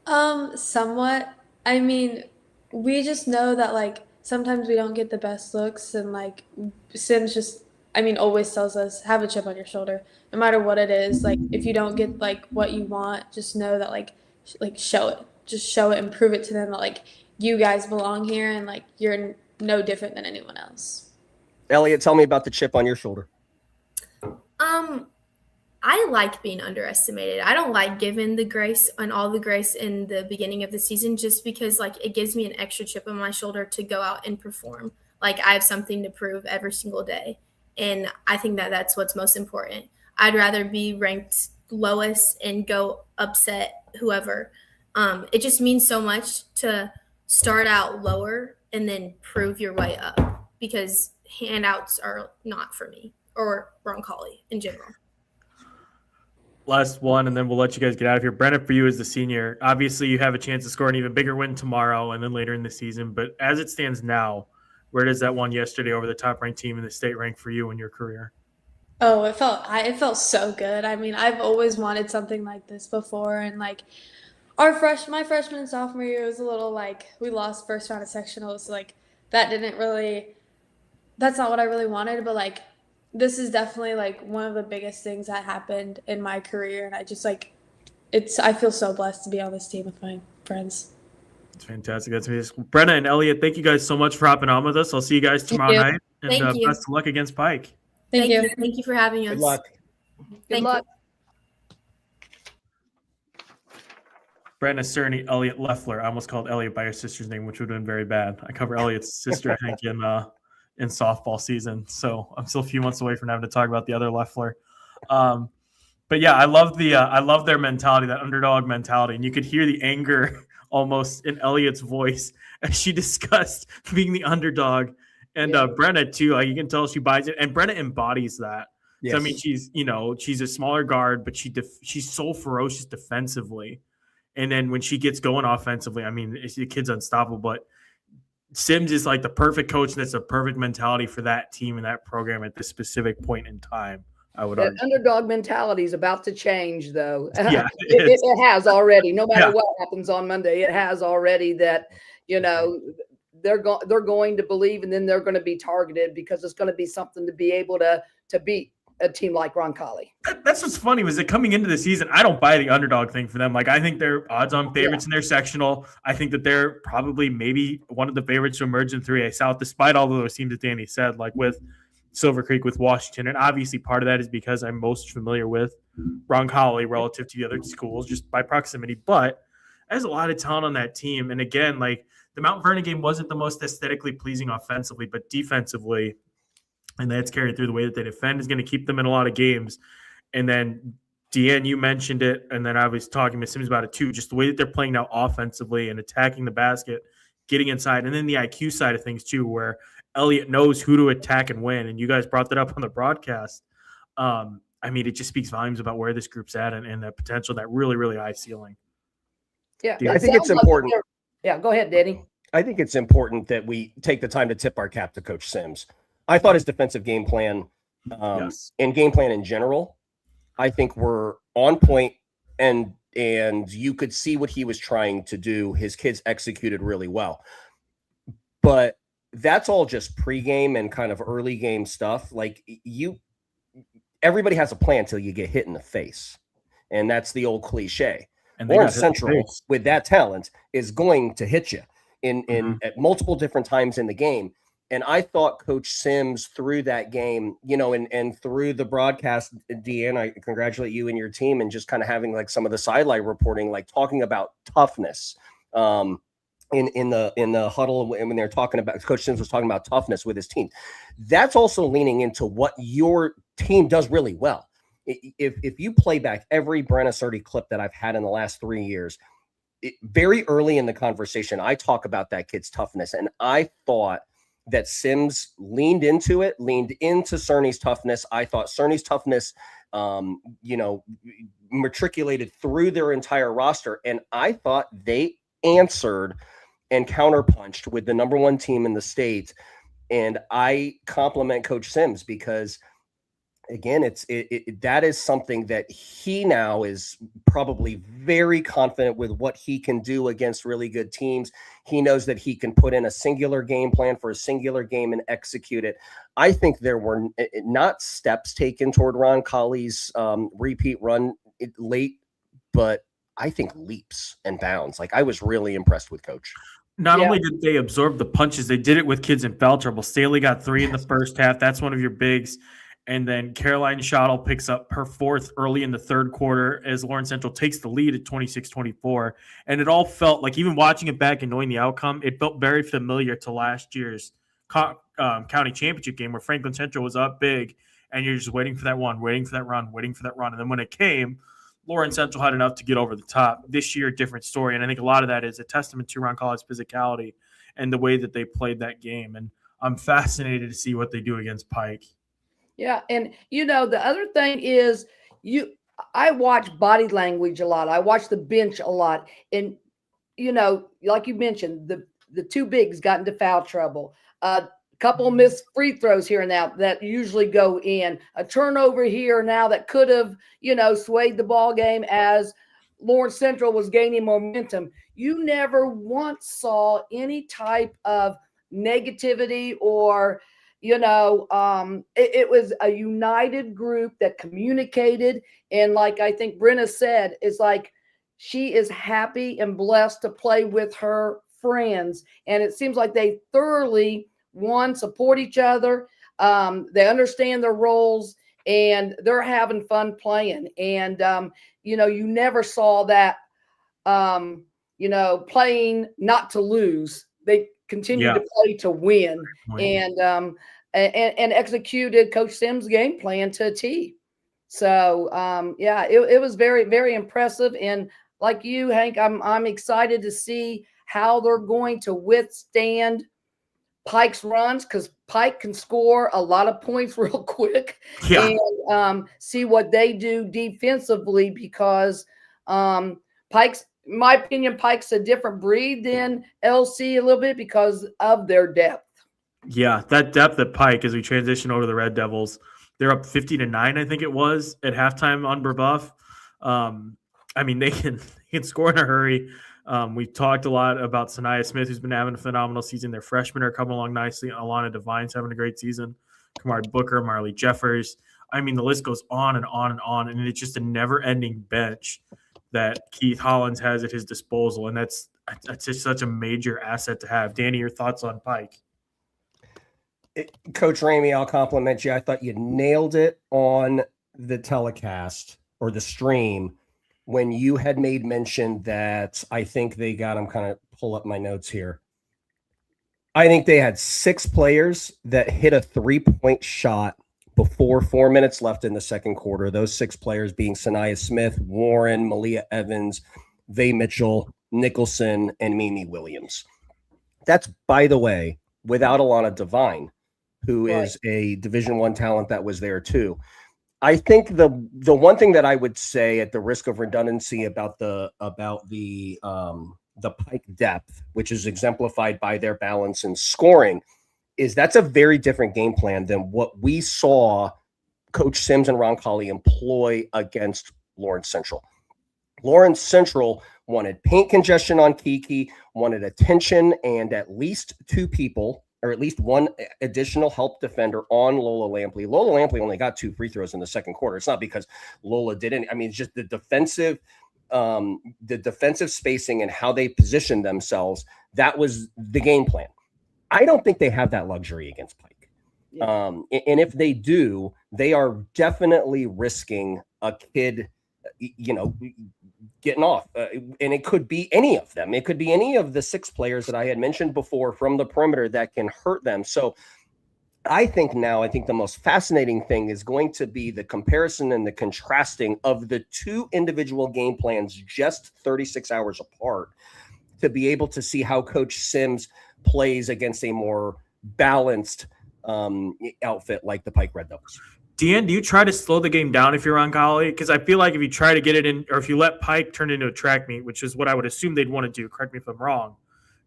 Somewhat. I mean, we just know that like sometimes we don't get the best looks, and like Sims just, I mean, always tells us, have a chip on your shoulder, no matter what it is. Like if you don't get like what you want, just know that like show it, just show it and prove it to them that like you guys belong here and like you're no different than anyone else. Elliot, tell me about the chip on your shoulder. I like being underestimated. I don't like giving the grace and all the grace in the beginning of the season, just because like it gives me an extra chip on my shoulder to go out and perform. Like I have something to prove every single day. And I think that that's what's most important. I'd rather be ranked lowest and go upset whoever. It just means so much to start out lower and then prove your way up, because handouts are not for me or Roncalli in general. Last one, and then we'll let you guys get out of here. Brennah, for you as the senior, obviously you have a chance to score an even bigger win tomorrow and then later in the season. But as it stands now, where does that one yesterday over the top-ranked team in the state rank for you in your career? Oh, it felt so good. I mean, I've always wanted something like this before, and like my freshman and sophomore year was a little like we lost first round of sectionals, so like that's not what I really wanted, but like this is definitely like one of the biggest things that happened in my career, and I just like I feel so blessed to be on this team with my friends. It's fantastic. That's amazing. Brennah and Elliot, thank you guys so much for hopping on with us. I'll see you guys tomorrow night, and Thank you. best of luck against Pike. Thank you. Thank you for having us. Good luck. Good luck. Brennah, Cerny, Elliot, Leffler. I almost called Elliot by her sister's name, which would have been very bad. I cover Elliot's sister, I think, in softball season. So I'm still a few months away from having to talk about the other Leffler. But yeah, I love their mentality, that underdog mentality. And you could hear the anger almost in Elliot's voice as she discussed being the underdog. And Brennah too, like you can tell she buys it. And Brennah embodies that. Yes. So, I mean, she's a smaller guard, but she's so ferocious defensively. And then when she gets going offensively, I mean, the kid's unstoppable. But Sims is like the perfect coach. That's a perfect mentality for that team and that program at this specific point in time. I would That argue. underdog mentality is about to change, though. Yeah, it has already. No matter what happens on Monday, it has already. That they're going to believe, and then they're going to be targeted because it's going to be something to be able to beat a team like Roncalli. That's what's funny was that coming into the season, I don't buy the underdog thing for them. Like, I think they're odds-on favorites in their sectional. I think that they're probably maybe one of the favorites to emerge in 3A South, despite all of those teams that Danny said, like with Silver Creek, with Washington. And obviously part of that is because I'm most familiar with Roncalli relative to the other schools just by proximity. But there's a lot of talent on that team. And again, like the Mount Vernon game wasn't the most aesthetically pleasing offensively, but defensively, and that's carried through the way that they defend, is going to keep them in a lot of games. And then, DeeAnn, you mentioned it, and then I was talking to Sims about it too, just the way that they're playing now offensively and attacking the basket, getting inside, and then the IQ side of things too, where Elliot knows who to attack and win. And you guys brought that up on the broadcast. I mean, it just speaks volumes about where this group's at and the potential, that really, really high ceiling. Yeah, I think it's important. Go ahead, Danny. I think it's important that we take the time to tip our cap to Coach Sims. I thought his defensive game plan and game plan in general, I think were on point, and you could see what he was trying to do. His kids executed really well. But that's all just pregame and kind of early game stuff. Like everybody has a plan till you get hit in the face. And that's the old cliche. And Lawrence Central, with that talent, is going to hit you in at multiple different times in the game. And I thought Coach Sims through that game, and through the broadcast, DeeAnn, I congratulate you and your team, and just kind of having like some of the sideline reporting, like talking about toughness in the huddle when they're talking about, Coach Sims was talking about toughness with his team. That's also leaning into what your team does really well. If you play back every Brennah Cerny clip that I've had in the last 3 years, very early in the conversation, I talk about that kid's toughness, and I thought that Sims leaned into Cerny's toughness. I thought Cerny's toughness, matriculated through their entire roster. And I thought they answered and counterpunched with the number one team in the state. And I compliment Coach Sims because, again, that is something that he now is probably very confident with what he can do against really good teams. He knows that he can put in a singular game plan for a singular game and execute it. I think there were not steps taken toward Roncalli's repeat run late, but I think leaps and bounds. Like, I was really impressed with Coach. Not only did they absorb the punches, they did it with kids in foul trouble. Staley got 3 in the first half. That's one of your bigs. And then Caroline Schottel picks up her 4th early in the third quarter as Lawrence Central takes the lead at 26-24. And it all felt like, even watching it back and knowing the outcome, it felt very familiar to last year's county championship game where Franklin Central was up big and you're just waiting for that one, waiting for that run. And then when it came, Lawrence Central had enough to get over the top. This year, different story. And I think a lot of that is a testament to Roncalli's physicality and the way that they played that game. And I'm fascinated to see what they do against Pike. Yeah. And, the other thing is I watch body language a lot. I watch the bench a lot. And, like you mentioned, the 2 bigs got into foul trouble. A couple missed free throws here and now that usually go in. A turnover here now that could have, swayed the ball game as Lawrence Central was gaining momentum. You never once saw any type of negativity or it was a united group that communicated. And like I think Brennah said, is like she is happy and blessed to play with her friends. And it seems like they thoroughly, support each other. They understand their roles and they're having fun playing. And, you never saw that, playing not to lose. They continue to play to win. And executed Coach Sims' game plan to a T. So it was very, very impressive. And like you, Hank, I'm excited to see how they're going to withstand Pike's runs, because Pike can score a lot of points real quick. And see what they do defensively, because Pike's in my opinion, Pike's a different breed than LC a little bit because of their depth. Yeah, that depth at Pike as we transition over to the Red Devils, they're up 50-9, I think it was, at halftime on Brebeuf. I mean, they can score in a hurry. We've talked a lot about Sanaya Smith, who's been having a phenomenal season. Their freshmen are coming along nicely. Alana Devine's having a great season. Kamari Booker, Marley Jeffers. I mean, the list goes on and on and on, and it's just a never-ending bench that Keith Hollins has at his disposal, and that's just such a major asset to have. Danny, your thoughts on Pike? Coach Ramey, I'll compliment you. I thought you nailed it on the telecast or the stream when you had made mention that I think they got, I'm kind of pull up my notes here. I think they had 6 players that hit a 3-point shot before 4 minutes left in the second quarter. Those 6 players being Sanaya Smith, Warren, Malia Evans, Vay Mitchell, Nicholson, and Mimi Williams. That's, by the way, without Alana Devine, who is a Division I talent that was there too. I think the one thing that I would say, at the risk of redundancy, about the Pike depth, which is exemplified by their balance in scoring, is that's a very different game plan than what we saw Coach Sims and Roncalli employ against Lawrence Central. Lawrence Central wanted paint congestion on Kiki, wanted attention, and at least 2 people, or at least 1 additional help defender on Lola Lampley. Lola Lampley only got 2 free throws in the second quarter. It's not because Lola didn't. I mean, it's just the defensive spacing and how they positioned themselves. That was the game plan. I don't think they have that luxury against Pike. Yeah. And if they do, they are definitely risking a kid, getting off. And it could be any of them. It could be any of the 6 players that I had mentioned before from the perimeter that can hurt them. So I think the most fascinating thing is going to be the comparison and the contrasting of the 2 individual game plans just 36 hours apart, to be able to see how Coach Sims plays against a more balanced outfit like the Pike Red Devils. DeeAnn, do you try to slow the game down if you're Roncalli? Because I feel like if you try to get it in, or if you let Pike turn it into a track meet, which is what I would assume they'd want to do, correct me if I'm wrong,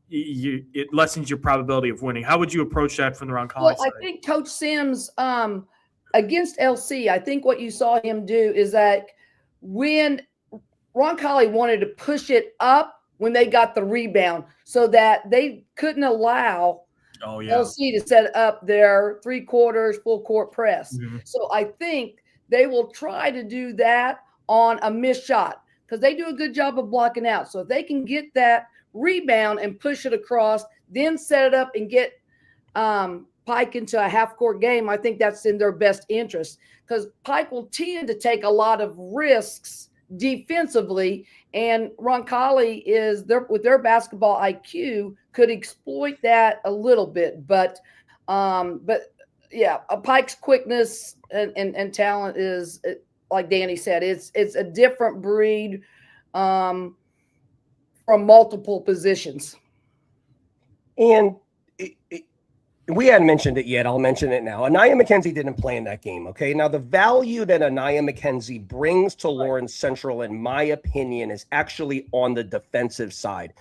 it lessens your probability of winning. How would you approach that from the Roncalli side? I think Coach Sims, against LC, I think what you saw him do is that when Roncalli wanted to push it up when they got the rebound, so that they couldn't allow LC to set up their 3/4 full court press. Mm-hmm. So I think they will try to do that on a missed shot, because they do a good job of blocking out. So if they can get that rebound and push it across, then set it up and get Pike into a half-court game, I think that's in their best interest, because Pike will tend to take a lot of risks defensively, and Roncalli is there with their basketball IQ could exploit that a little bit. But yeah, Pike's quickness and talent is, like Danny said, it's a different breed from multiple positions. And we hadn't mentioned it yet. I'll mention it now. Anaya McKenzie didn't play in that game. Okay. Now, the value that Anaya McKenzie brings to Lawrence Central, in my opinion, is actually on the defensive side.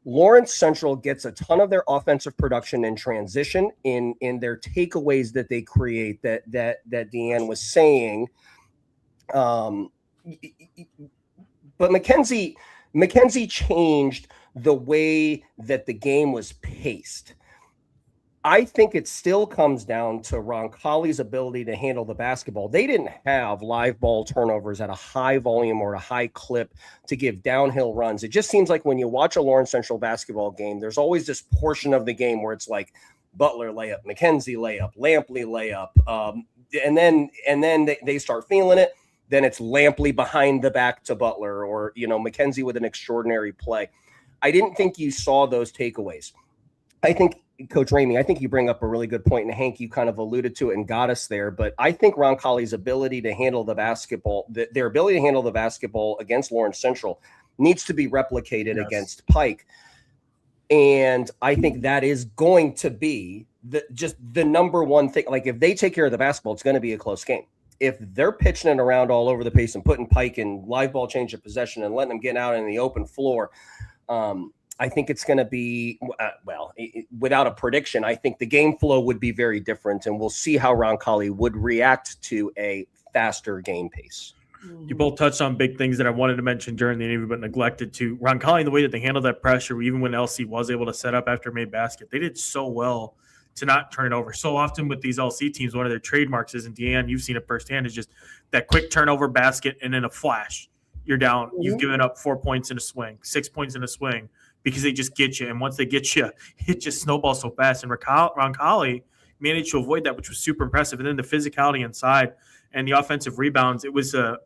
Lawrence Central gets a ton of their offensive production in transition in their takeaways that they create that DeeAnn was saying. But McKenzie changed the way that the game was paced. I think it still comes down to Roncalli's ability to handle the basketball. They didn't have live ball turnovers at a high volume or a high clip to give downhill runs. It just seems like when you watch a Lawrence Central basketball game, there's always this portion of the game where it's like Butler layup, McKenzie layup, Lampley layup. And then they start feeling it. Then it's Lampley behind the back to Butler, or, McKenzie with an extraordinary play. I didn't think you saw those takeaways. I think, Coach Ramey, you bring up a really good point, and Hank, you kind of alluded to it and got us there. But I think Roncalli's ability to handle the basketball, their ability to handle the basketball against Lawrence Central, needs to be replicated against Pike. And I think that is going to be the number one thing. Like, if they take care of the basketball, it's going to be a close game. if they're pitching it around all over the place and putting Pike in live ball change of possession and letting them get out in the open floor, I think it's going to be, without a prediction, I think the game flow would be very different, and we'll see how Roncalli would react to a faster game pace. You both touched on big things that I wanted to mention during the interview, but neglected to. Roncalli, the way that they handled that pressure, even when LC was able to set up after made basket, they did so well to not turn it over. So often with these LC teams, one of their trademarks is, and DeeAnn, you've seen it firsthand, is just that quick turnover basket and in a flash, you're down. Mm-hmm. You've given up 4 points in a swing, 6 points in a swing, because they just get you. And once they get you, it just snowballs so fast. And Roncalli managed to avoid that, which was super impressive. And then the physicality inside and the offensive rebounds. It was a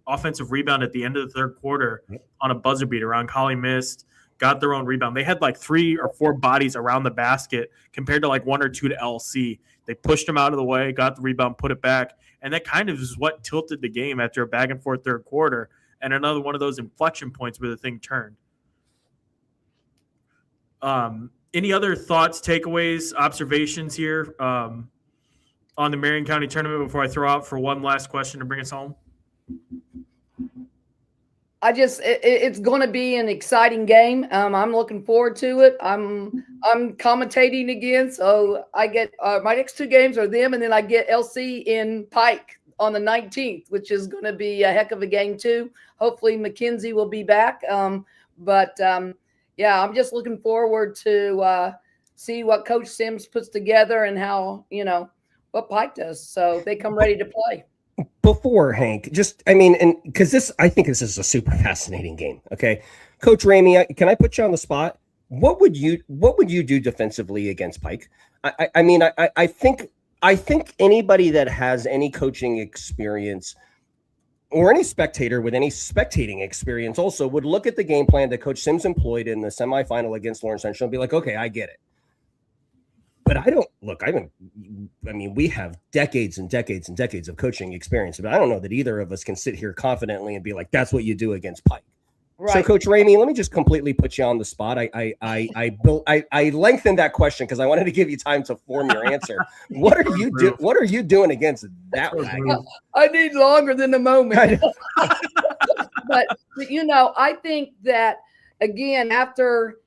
offensive rebound at the end of the third quarter on a buzzer beater. Roncalli missed, got their own rebound. They had like 3 or 4 bodies around the basket compared to like 1 or 2 to LC. They pushed them out of the way, got the rebound, put it back. And that kind of is what tilted the game after a back and forth third quarter. And another one of those inflection points where the thing turned. Any other thoughts, takeaways, observations here on the Marion County tournament before I throw out for one last question to bring us home? It's going to be an exciting game. I'm looking forward to it. I'm commentating again, so I get my next 2 games are them, and then I get LC in Pike on the 19th, which is going to be a heck of a game too. Hopefully McKenzie will be back. Yeah, I'm just looking forward to see what Coach Sims puts together and how, what Pike does. So they come ready to play. Before Hank, and because I think this is a super fascinating game. Okay. Coach Ramey, can I put you on the spot? What would you do defensively against Pike? I think anybody that has any coaching experience or any spectator with any spectating experience also would look at the game plan that Coach Sims employed in the semifinal against Lawrence Central and be like, okay, I get it. But we have decades and decades and decades of coaching experience, but I don't know that either of us can sit here confidently and be like, that's what you do against Pike. Right. So Coach Ramey, let me just completely put you on the spot. I lengthened that question because I wanted to give you time to form your answer. What are you doing against that wagon? I need longer than a moment. But I think that again, after,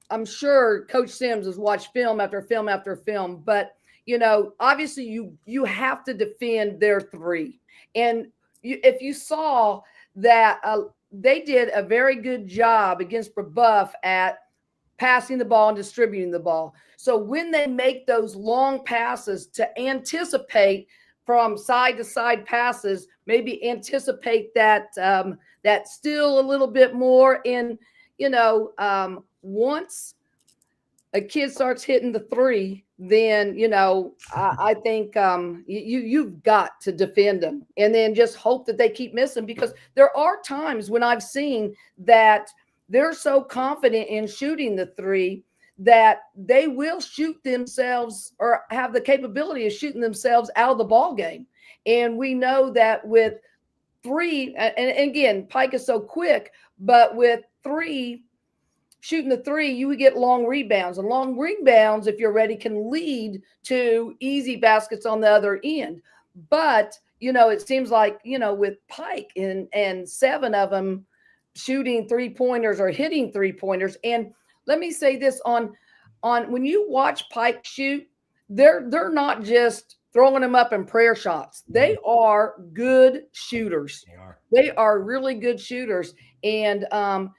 I'm sure Coach Sims has watched film after film after film, but obviously you have to defend their 3. And if you saw that they did a very good job against Brebeuf at passing the ball and distributing the ball. So when they make those long passes to anticipate from side to side passes, maybe anticipate that that still a little bit more. And once a kid starts hitting the 3, then I think you've got to defend them, and then just hope that they keep missing, because there are times when I've seen that they're so confident in shooting the 3 that they will shoot themselves or have the capability of shooting themselves out of the ball game. And we know that with 3, and again, Pike is so quick, but with 3, shooting the 3, you would get long rebounds. And long rebounds, if you're ready, can lead to easy baskets on the other end. But, it seems like, with Pike and 7 of them shooting 3-pointers or hitting 3-pointers. And let me say this on when you watch Pike shoot, they're not just throwing them up in prayer shots. They are good shooters. They are really good shooters. And, and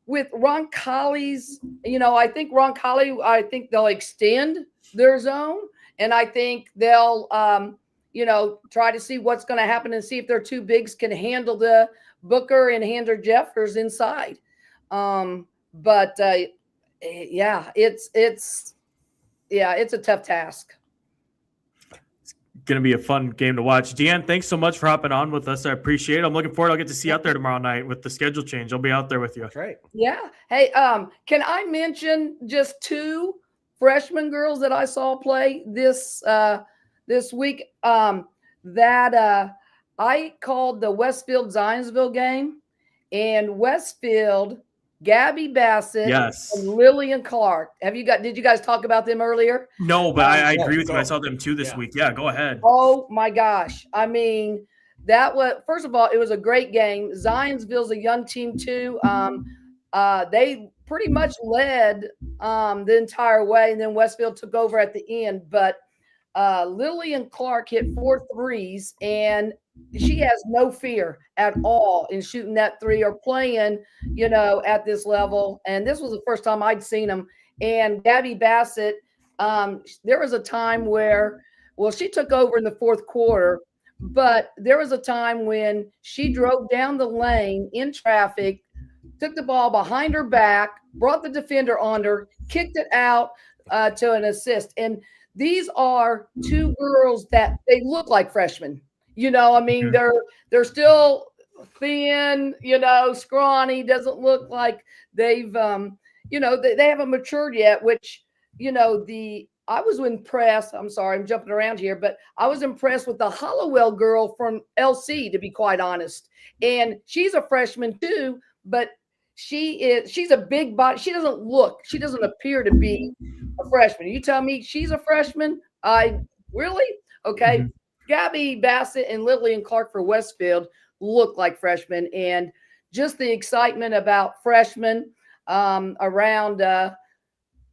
with Roncalli's, I think they'll extend their zone, and I think they'll, try to see what's going to happen and see if their 2 bigs can handle the Booker and Hander Jeffers inside. It's a tough task. Going to be a fun game to watch. DeeAnn, thanks so much for hopping on with us. I appreciate it. I'm looking forward. I'll get to see you out there tomorrow night with the schedule change. I'll be out there with you. That's right. Yeah. Hey, can I mention just 2 freshman girls that I saw play this week? That I called the Westfield Zionsville game, and Westfield Gabby Bassett Yes. and Lillian Clark. Did you guys talk about them earlier? No, but I Yeah, agree with you. go. I saw them too this Yeah. week. Yeah, go ahead. Oh my gosh. I mean, that was, first of all, it was a great game. Zionsville's a young team too. They pretty much led the entire way, and then Westfield took over at the end. But Lillian Clark hit 4 threes, and she has no fear at all in shooting that three or playing, at this level. And this was the first time I'd seen them. And Gabby Bassett, there was a time where, she took over in the fourth quarter, but there was a time when she drove down the lane in traffic, took the ball behind her back, brought the defender on her, kicked it out to an assist. And these are 2 girls that they look like freshmen. They're still thin, scrawny, doesn't look like they've, they haven't matured yet, which, I was impressed. I'm sorry, I'm jumping around here, but I was impressed with the Hollowell girl from LC, to be quite honest. And she's a freshman too, but she's a big body. She doesn't appear to be a freshman. You tell me she's a freshman? Really? Okay. Mm-hmm. Gabby Bassett and Lillian Clark for Westfield look like freshmen, and just the excitement about freshmen around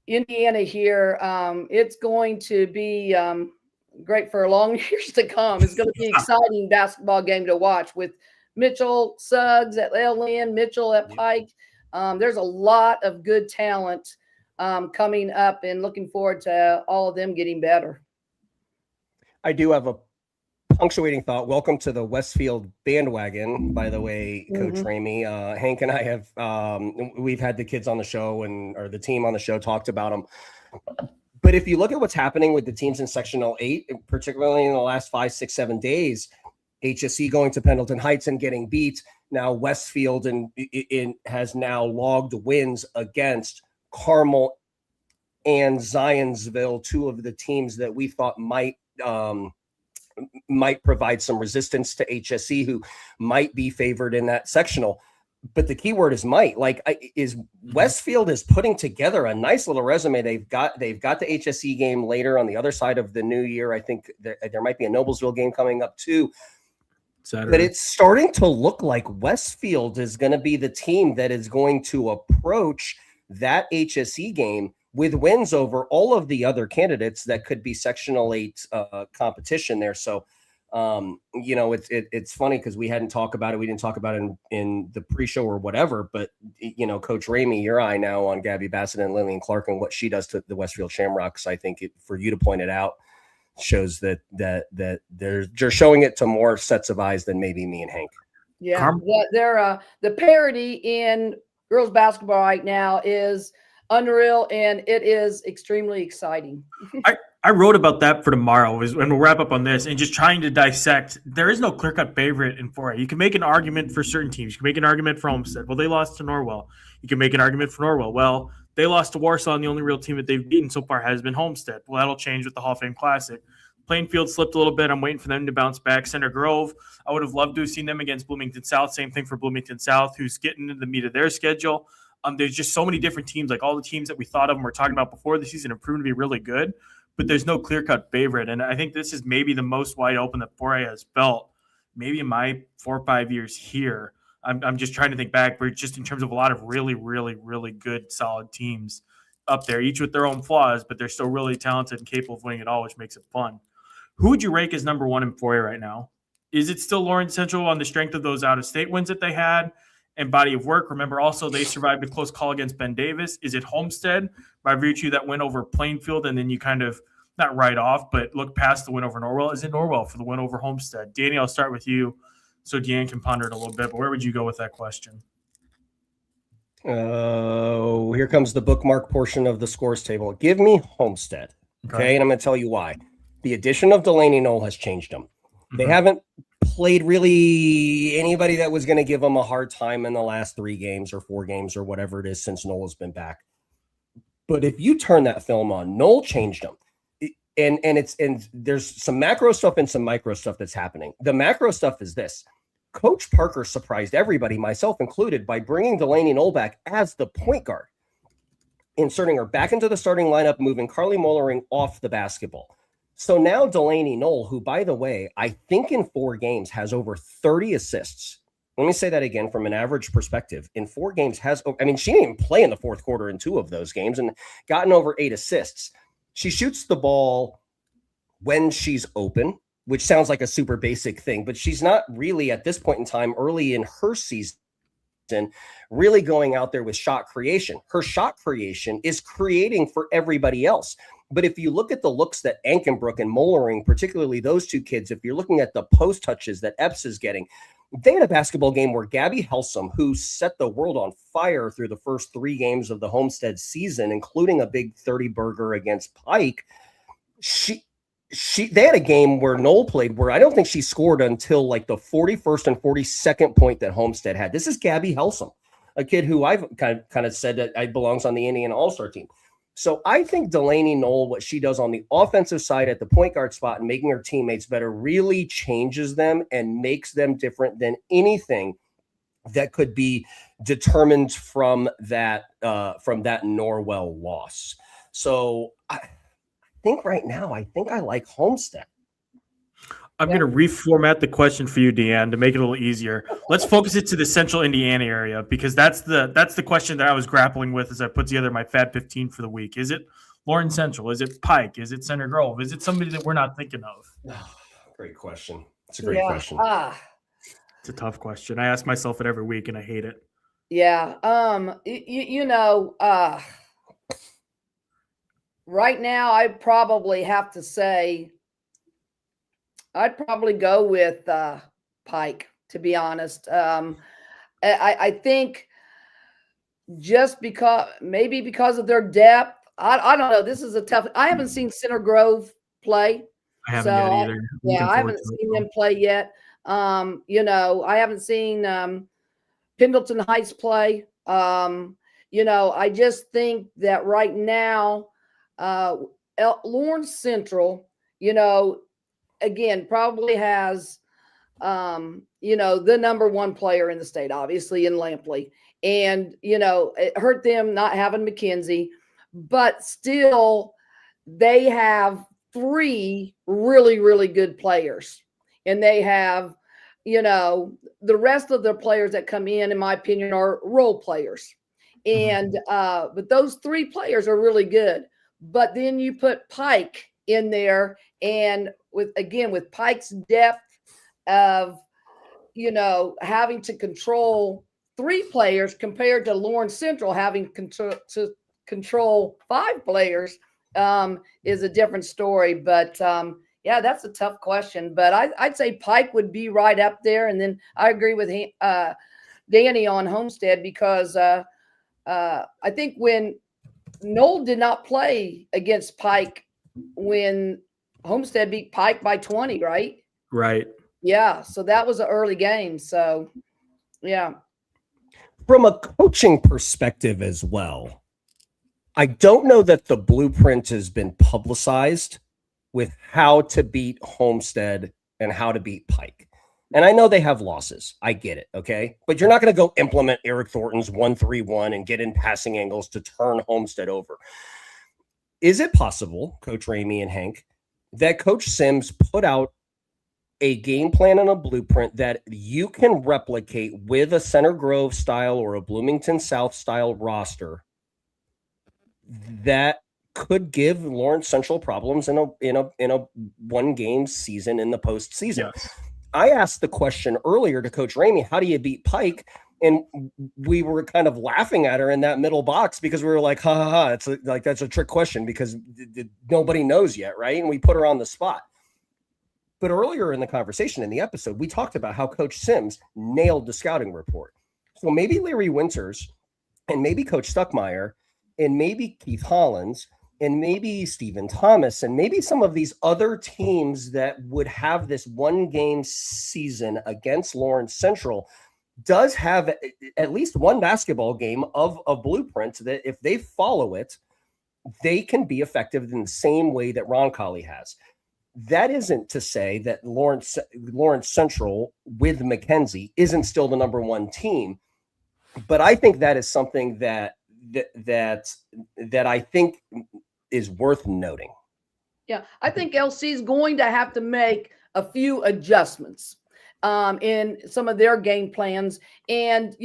Indiana here. It's going to be great for long years to come. It's going to be an exciting basketball game to watch with Mitchell Suggs at LN, Mitchell at Pike. There's a lot of good talent coming up, and looking forward to all of them getting better. I do have a punctuating thought. Welcome to the Westfield bandwagon, by the way, Coach Ramey. Hank and I have, we've had the kids on the show or the team on the show, talked about them. But if you look at what's happening with the teams in Sectional 8, particularly in the last 5, 6, 7 days, HSE going to Pendleton Heights and getting beat. Now Westfield has now logged wins against Carmel and Zionsville, 2 of the teams that we thought might provide some resistance to HSE, who might be favored in that sectional. But the key word is might. Westfield is putting together a nice little resume. They've got the HSE game later on the other side of the new year. I think there might be a Noblesville game coming up too. Saturday. But it's starting to look like Westfield is going to be the team that is going to approach that HSE game with wins over all of the other candidates that could be Sectional 8 competition there. So, it's funny because we hadn't talked about it. We didn't talk about it in the pre-show or whatever. But, Coach Ramey, your eye now on Gabby Bassett and Lillian Clark and what she does to the Westfield Shamrocks, I think for you to point it out shows that they're showing it to more sets of eyes than maybe me and Hank. Yeah, they're the parity in girls basketball right now is unreal, and it is extremely exciting. I wrote about that for tomorrow, and we'll wrap up on this and just trying to dissect. There is no clear-cut favorite in 4A. You can make an argument for certain teams. You can make an argument for Homestead. Well, they lost to Norwell. You can make an argument for Norwell. Well, they lost to Warsaw, and the only real team that they've beaten so far has been Homestead. Well, that'll change with the Hall of Fame Classic. Plainfield slipped a little bit. I'm waiting for them to bounce back. Center Grove, I would have loved to have seen them against Bloomington South. Same thing for Bloomington South, who's getting into the meat of their schedule. There's just so many different teams. Like all the teams that we thought of and were talking about before the season have proven to be really good, but there's no clear-cut favorite. And I think this is maybe the most wide open that 4A has felt maybe in my 4 or 5 years here. I'm just trying to think back, but just in terms of a lot of really, really, really good, solid teams up there, each with their own flaws, but they're still really talented and capable of winning it all, which makes it fun. Who would you rank as number 1 in 4A right now? Is it still Lawrence Central on the strength of those out-of-state wins that they had and body of work? Remember, also, they survived a close call against Ben Davis. Is it Homestead by virtue of that win over Plainfield, and then you kind of not write off, but look past the win over Norwell? Is it Norwell for the win over Homestead? Danny, I'll start with you so DeeAnn can ponder it a little bit, but where would you go with that question? Oh, here comes the bookmark portion of the scores table. Give me Homestead, okay? And I'm going to tell you why. The addition of Delaney Knoll has changed them. They haven't played really anybody that was going to give them a hard time in the last 3 games or 4 games or whatever it is since Knoll has been back. But if you turn that film on, Knoll changed them. And there's some macro stuff and some micro stuff that's happening. The macro stuff is this. Coach Parker surprised everybody, myself included, by bringing Delaney Knoll back as the point guard, inserting her back into the starting lineup, moving Carly Mollering off the basketball. So now Delaney Knoll, who, by the way, I think in 4 games has over 30 assists. Let me say that again from an average perspective. In 4 games she didn't even play in the fourth quarter in 2 of those games and gotten over 8 assists. She shoots the ball when she's open, which sounds like a super basic thing, but she's not really at this point in time early in her season really going out there with shot creation. Her shot creation is creating for everybody else. But if you look at the looks that Ankenbrook and Mollering, particularly those 2 kids, if you're looking at the post touches that Epps is getting, they had a basketball game where Gabby Helsum, who set the world on fire through the first 3 games of the Homestead season, including a big 30-burger against Pike, they had a game where Knoll played where I don't think she scored until like the 41st and 42nd point that Homestead had. This is Gabby Helsum, a kid who I've kind of said that belongs on the Indiana All-Star team. So I think Delaney Knoll, what she does on the offensive side at the point guard spot and making her teammates better, really changes them and makes them different than anything that could be determined from that Norwell loss. So I think right now, I like Homestead. I'm going to reformat the question for you, DeeAnn, to make it a little easier. Let's focus it to the central Indiana area, because that's the question that I was grappling with as I put together my Fab 15 for the week. Is it Lawrence Central? Is it Pike? Is it Center Grove? Is it somebody that we're not thinking of? Great question. It's a great question. It's a tough question. I ask myself it every week, and I hate it. Yeah. Right now, I probably have to say I'd probably go with Pike, to be honest. I think just because of their depth, I don't know. This is a tough. I haven't seen Center Grove play. I haven't yet either. Yeah, I haven't seen them play yet. I haven't seen Pendleton Heights play. I just think that right now, Lawrence Central, again, probably has, the number 1 player in the state, obviously, in Lampley. And, it hurt them not having McKenzie, but still they have 3 really, really good players. And they have, the rest of their players that come in my opinion, are role players. And, but those 3 players are really good. But then you put Pike in there, and with Pike's depth of, having to control 3 players compared to Lawrence Central having to control 5 players is a different story. But that's a tough question. But I'd say Pike would be right up there. And then I agree with Danny on Homestead, because I think when Knoll did not play against Pike when Homestead beat Pike by 20, right? Right. Yeah. So that was an early game. So, yeah. From a coaching perspective as well, I don't know that the blueprint has been publicized with how to beat Homestead and how to beat Pike. And I know they have losses. I get it, okay? But you're not going to go implement Eric Thornton's 1-3-1 and get in passing angles to turn Homestead over. Is it possible, Coach Ramey and Hank, that Coach Sims put out a game plan and a blueprint that you can replicate with a Center Grove style or a Bloomington South style roster that could give Lawrence Central problems in a 1-game season in the postseason? Yes. I asked the question earlier to Coach Ramey, how do you beat Pike? And we were kind of laughing at her in that middle box because we were like, ha ha ha. It's like, that's a trick question because nobody knows yet, right? And we put her on the spot. But earlier in the conversation in the episode, we talked about how Coach Sims nailed the scouting report. So maybe Larry Winters and maybe Coach Stuckmeyer and maybe Keith Hollins and maybe Stephen Thomas, and maybe some of these other teams that would have this 1-game season against Lawrence Central does have at least one basketball game of a blueprint that if they follow it, they can be effective in the same way that Roncalli has. that isn't to say that Lawrence Central with Mackenzie isn't still the number one team, but I think that is something that I think is worth noting. Yeah, I think LC is going to have to make a few adjustments in some of their game plans. And,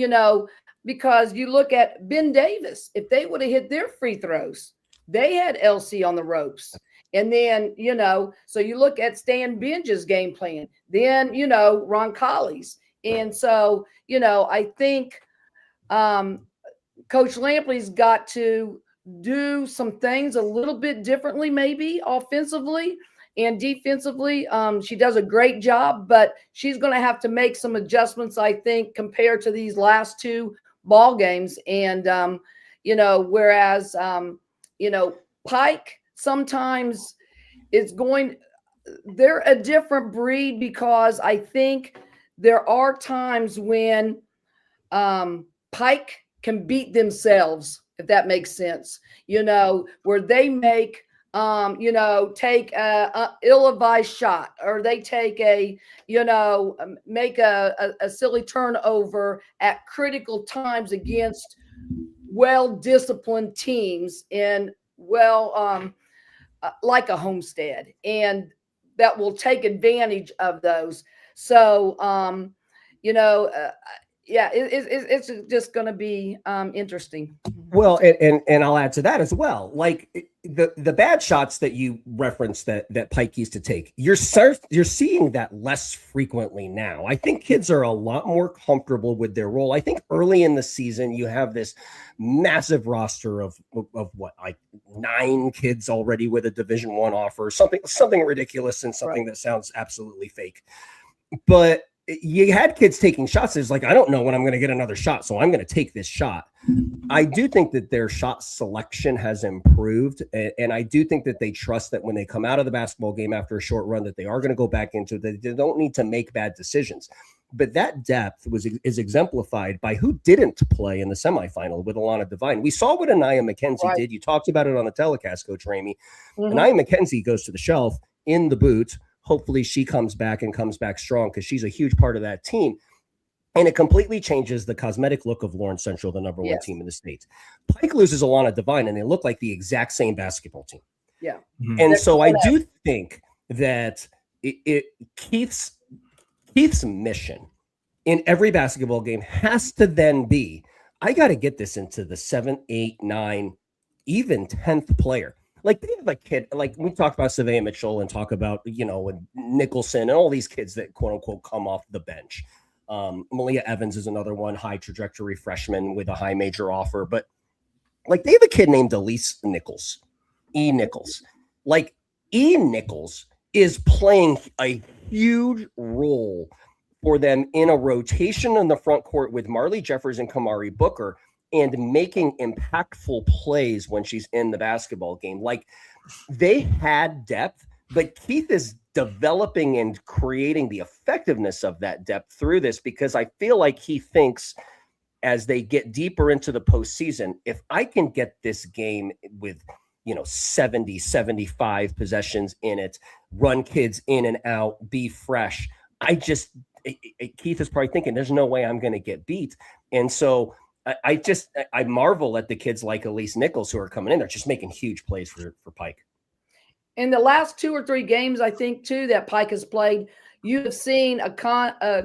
because you look at Ben Davis, if they would have hit their free throws, they had LC on the ropes. And then, so you look at Stan Binge's game plan, then, Roncalli's. And so, I think Coach Lampley's got to do some things a little bit differently, maybe offensively and defensively. She does a great job, but she's going to have to make some adjustments, I think, compared to these last two ball games. And, whereas, Pike sometimes they're a different breed, because I think there are times when Pike can beat themselves, if that makes sense, where they make, take a ill-advised shot, or they take make a silly turnover at critical times against well-disciplined teams in like a Homestead, and that will take advantage of those. So, it's just going to be interesting. Well, and I'll add to that as well. Like the bad shots that you referenced that Pike used to take, you're seeing that less frequently now. I think kids are a lot more comfortable with their role. I think early in the season you have this massive roster of what, like 9 kids already with a Division I offer, something ridiculous, and something that sounds absolutely fake. But you had kids taking shots. It's like, I don't know when I'm going to get another shot, so I'm going to take this shot. I do think that their shot selection has improved, and I do think that they trust that when they come out of the basketball game after a short run, that they are going to go back into it. They don't need to make bad decisions. But that depth is exemplified by who didn't play in the semifinal with Alana Devine. We saw what Anaya McKenzie did. You talked about it on the telecast, Coach Ramey. Anaya McKenzie goes to the shelf in the boot. Hopefully she comes back strong, because she's a huge part of that team. And it completely changes the cosmetic look of Lawrence Central, the number one team in the state. Pike loses Alana Devine, and they look like the exact same basketball team. Yeah. And so I do think that Keith's mission in every basketball game has to then be, I got to get this into the 7th, 8th, 9th, even 10th player. Like, they have a kid, like we talked about Savea Mitchell and talk about, and Nicholson and all these kids that quote unquote come off the bench. Malia Evans is another one, high trajectory freshman with a high major offer. But like, they have a kid named Elise Nichols, E. Nichols. Like, E. Nichols is playing a huge role for them in a rotation in the front court with Marley Jeffers and Kamari Booker, and making impactful plays when she's in the basketball game. Like, they had depth, but Keith is developing and creating the effectiveness of that depth through this, because I feel like he thinks, as they get deeper into the postseason, if I can get this game with, 70, 75 possessions in it, run kids in and out, be fresh, Keith is probably thinking, there's no way I'm going to get beat. And so I marvel at the kids like Elise Nichols who are coming in. They're just making huge plays for Pike. In the last 2 or 3 games, I think, too, that Pike has played, you have seen a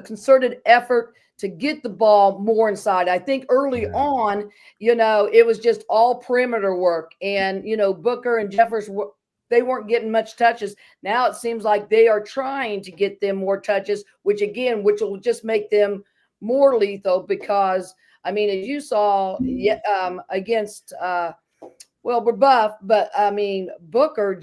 concerted effort to get the ball more inside. I think early on, it was just all perimeter work. And, Booker and Jeffers, they weren't getting much touches. Now it seems like they are trying to get them more touches, which will just make them more lethal, because – I mean, as you saw against, Brebeuf, but Booker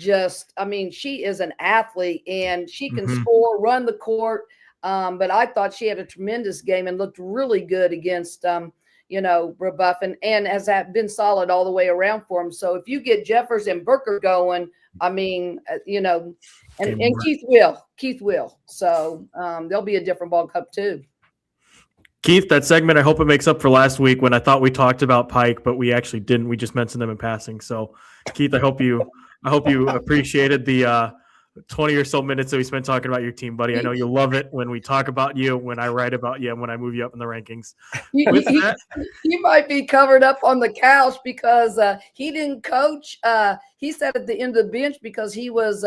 she is an athlete, and she can score, run the court. But I thought she had a tremendous game and looked really good against, Brebeuf, and has been solid all the way around for him. So if you get Jeffers and Booker going, and Keith will. So there'll be a different ball cup too. Keith, that segment, I hope it makes up for last week when I thought we talked about Pike, but we actually didn't. We just mentioned them in passing. So, Keith, I hope you appreciated the 20 or so minutes that we spent talking about your team, buddy. I know you love it when we talk about you, when I write about you, and when I move you up in the rankings. He might be covered up on the couch because he didn't coach. He sat at the end of the bench because he was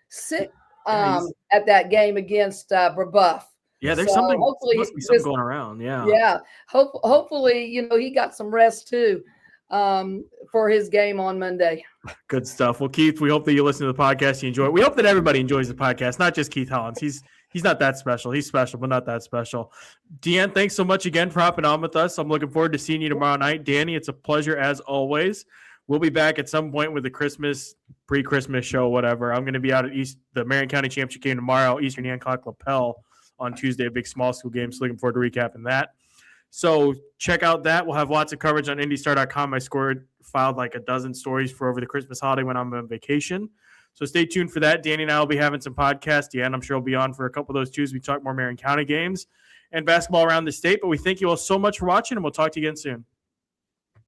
sick at that game against Brebeuf. Yeah, there's So something. Hopefully, Must be something going around. Yeah. Yeah. Hopefully, he got some rest too for his game on Monday. Good stuff. Well, Keith, we hope that you listen to the podcast. You enjoy it. We hope that everybody enjoys the podcast, not just Keith Hollins. He's not that special. He's special, but not that special. DeeAnn, thanks so much again for hopping on with us. I'm looking forward to seeing you tomorrow night. Danny, it's a pleasure as always. We'll be back at some point with the pre-Christmas show, whatever. I'm going to be out at the Marion County Championship game tomorrow, Eastern Hancock Lapel on Tuesday, a big small school game. So looking forward to recapping that. So check out that. We'll have lots of coverage on IndyStar.com. I filed like a dozen stories for over the Christmas holiday when I'm on vacation. So stay tuned for that. Danny and I will be having some podcasts. DeeAnn, I'm sure, will be on for a couple of those too as we talk more Marion County games and basketball around the state. But we thank you all so much for watching, and we'll talk to you again soon.